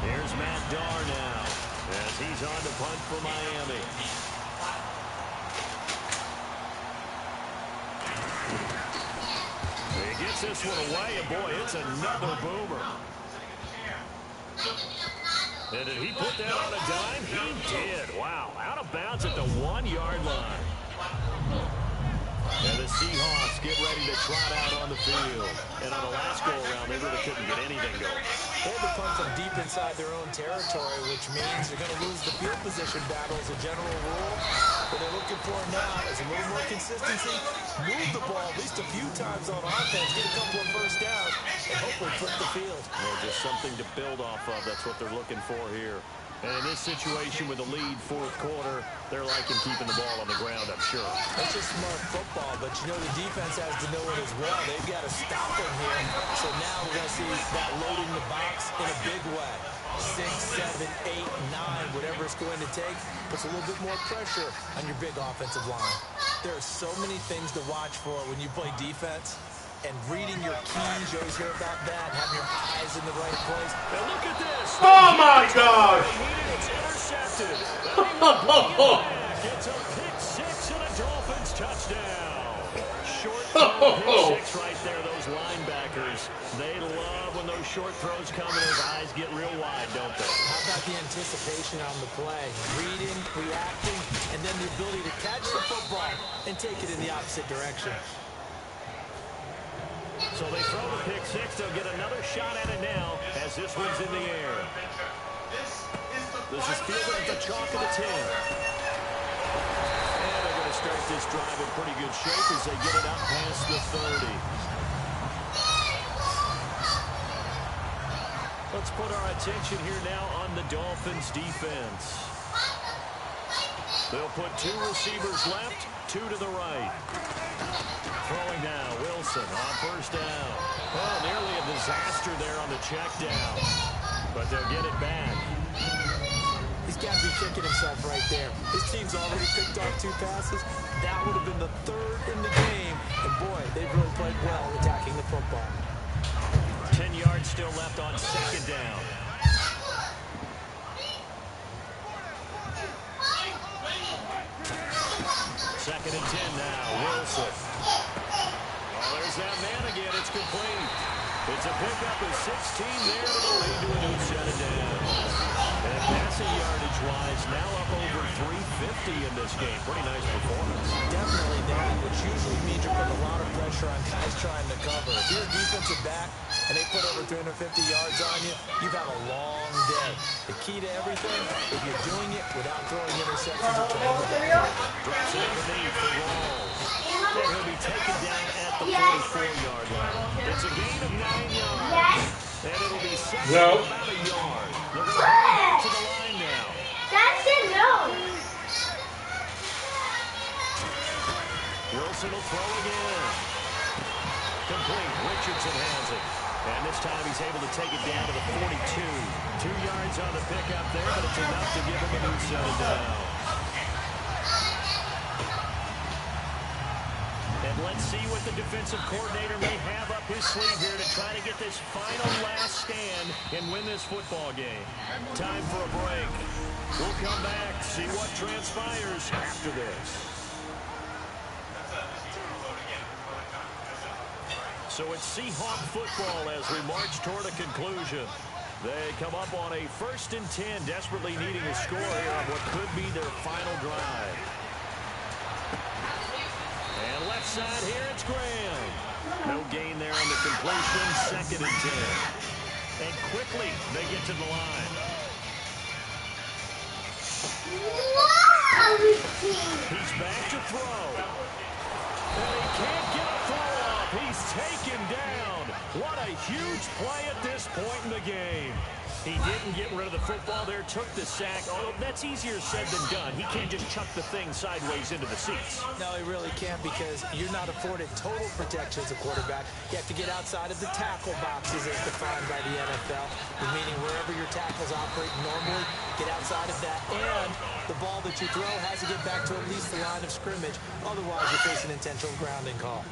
Here's Matt Darr now as he's on to punt for Miami. He gets this one away, and boy, it's another boomer. And did he put that on a dime? He did. Wow, out of bounds at the 1-yard line. And the Seahawks get ready to trot out on the field. And on the last go-around, they really couldn't get anything going. They had to punt from deep inside their own territory, which means they're going to lose the field position battle as a general rule. What they're looking for now is a little more consistency, move the ball at least a few times on offense, get a couple of first downs, and hopefully flip the field. Well, just something to build off of. That's what they're looking for here. And in this situation with the lead fourth quarter, they're liking keeping the ball on the ground, I'm sure. It's just smart football, but you know the defense has to know it as well. They've got to stop him here. So now we're going to see that loading the box in a big way. 6, 7, 8, 9, whatever it's going to take, puts a little bit more pressure on your big offensive line. There are so many things to watch for when you play defense. And reading your keys, you always hear about that, having your eyes in the right place. And look at this. Oh, my gosh. It's intercepted. Gets a pick six and a Dolphins touchdown. Short throw, pick six right there. Those linebackers, they love when those short throws come and those eyes get real wide, don't they? How about the anticipation on the play? Reading, reacting, and then the ability to catch the football and take it in the opposite direction. So they throw the pick six. They'll get another shot at it now as this one's in the air. This is fielded at the chalk of the 10. And they're going to start this drive in pretty good shape as they get it up past the 30. Let's put our attention here now on the Dolphins defense. They'll put 2 receivers left, 2 to the right. Throwing now, Wilson on first down. Oh, nearly a disaster there on the check down. But they'll get it back. He's got to be kicking himself right there. His team's already picked off 2 passes. That would have been the 3rd in the game. And boy, they've really played well attacking the football. 10 yards still left on second down. Second and 10 now, Wilson. Oh, there's that man again. It's complete. It's a pickup of 16 there, but it'll lead to a new set of down. And passing yardage-wise, now up over 350 in this game. Pretty nice performance. Definitely, Danny, which usually means you're putting a lot of pressure on guys trying to cover. If you're a defensive back and they put over 350 yards on you, you've had a long day. The key to everything, if you're doing it without throwing interceptions or turnovers. Drops it underneath for Rawls. And he'll be taken down at the 44-yard line. It's a gain of 9 yards. And it'll be second about a yard. They're going to bring it to the line now. That's it, no. Wilson will throw again. Complete. Richardson has it. And this time he's able to take it down to the 42. 2 yards on the pickup there, but it's enough to give him a new set of down. And let's see what the defensive coordinator may have up his sleeve here to try to get this final last stand and win this football game. Time for a break. We'll come back, see what transpires after this. So it's Seahawk football as we march toward a conclusion. They come up on a 1st and 10, desperately needing a score here on what could be their final drive. And left side here, it's Graham. No gain there on the completion, 2nd and 10. And quickly, they get to the line. He's back to throw. And he can't get a throw off. He's taken down. What a huge play at this point in the game. He didn't get rid of the football there, took the sack. Although that's easier said than done. He can't just chuck the thing sideways into the seats. No, he really can't because you're not afforded total protection as a quarterback. You have to get outside of the tackle boxes as defined by the NFL, meaning wherever your tackles operate normally, get outside of that. And the ball that you throw has to get back to at least the line of scrimmage. Otherwise, you face an intentional grounding call.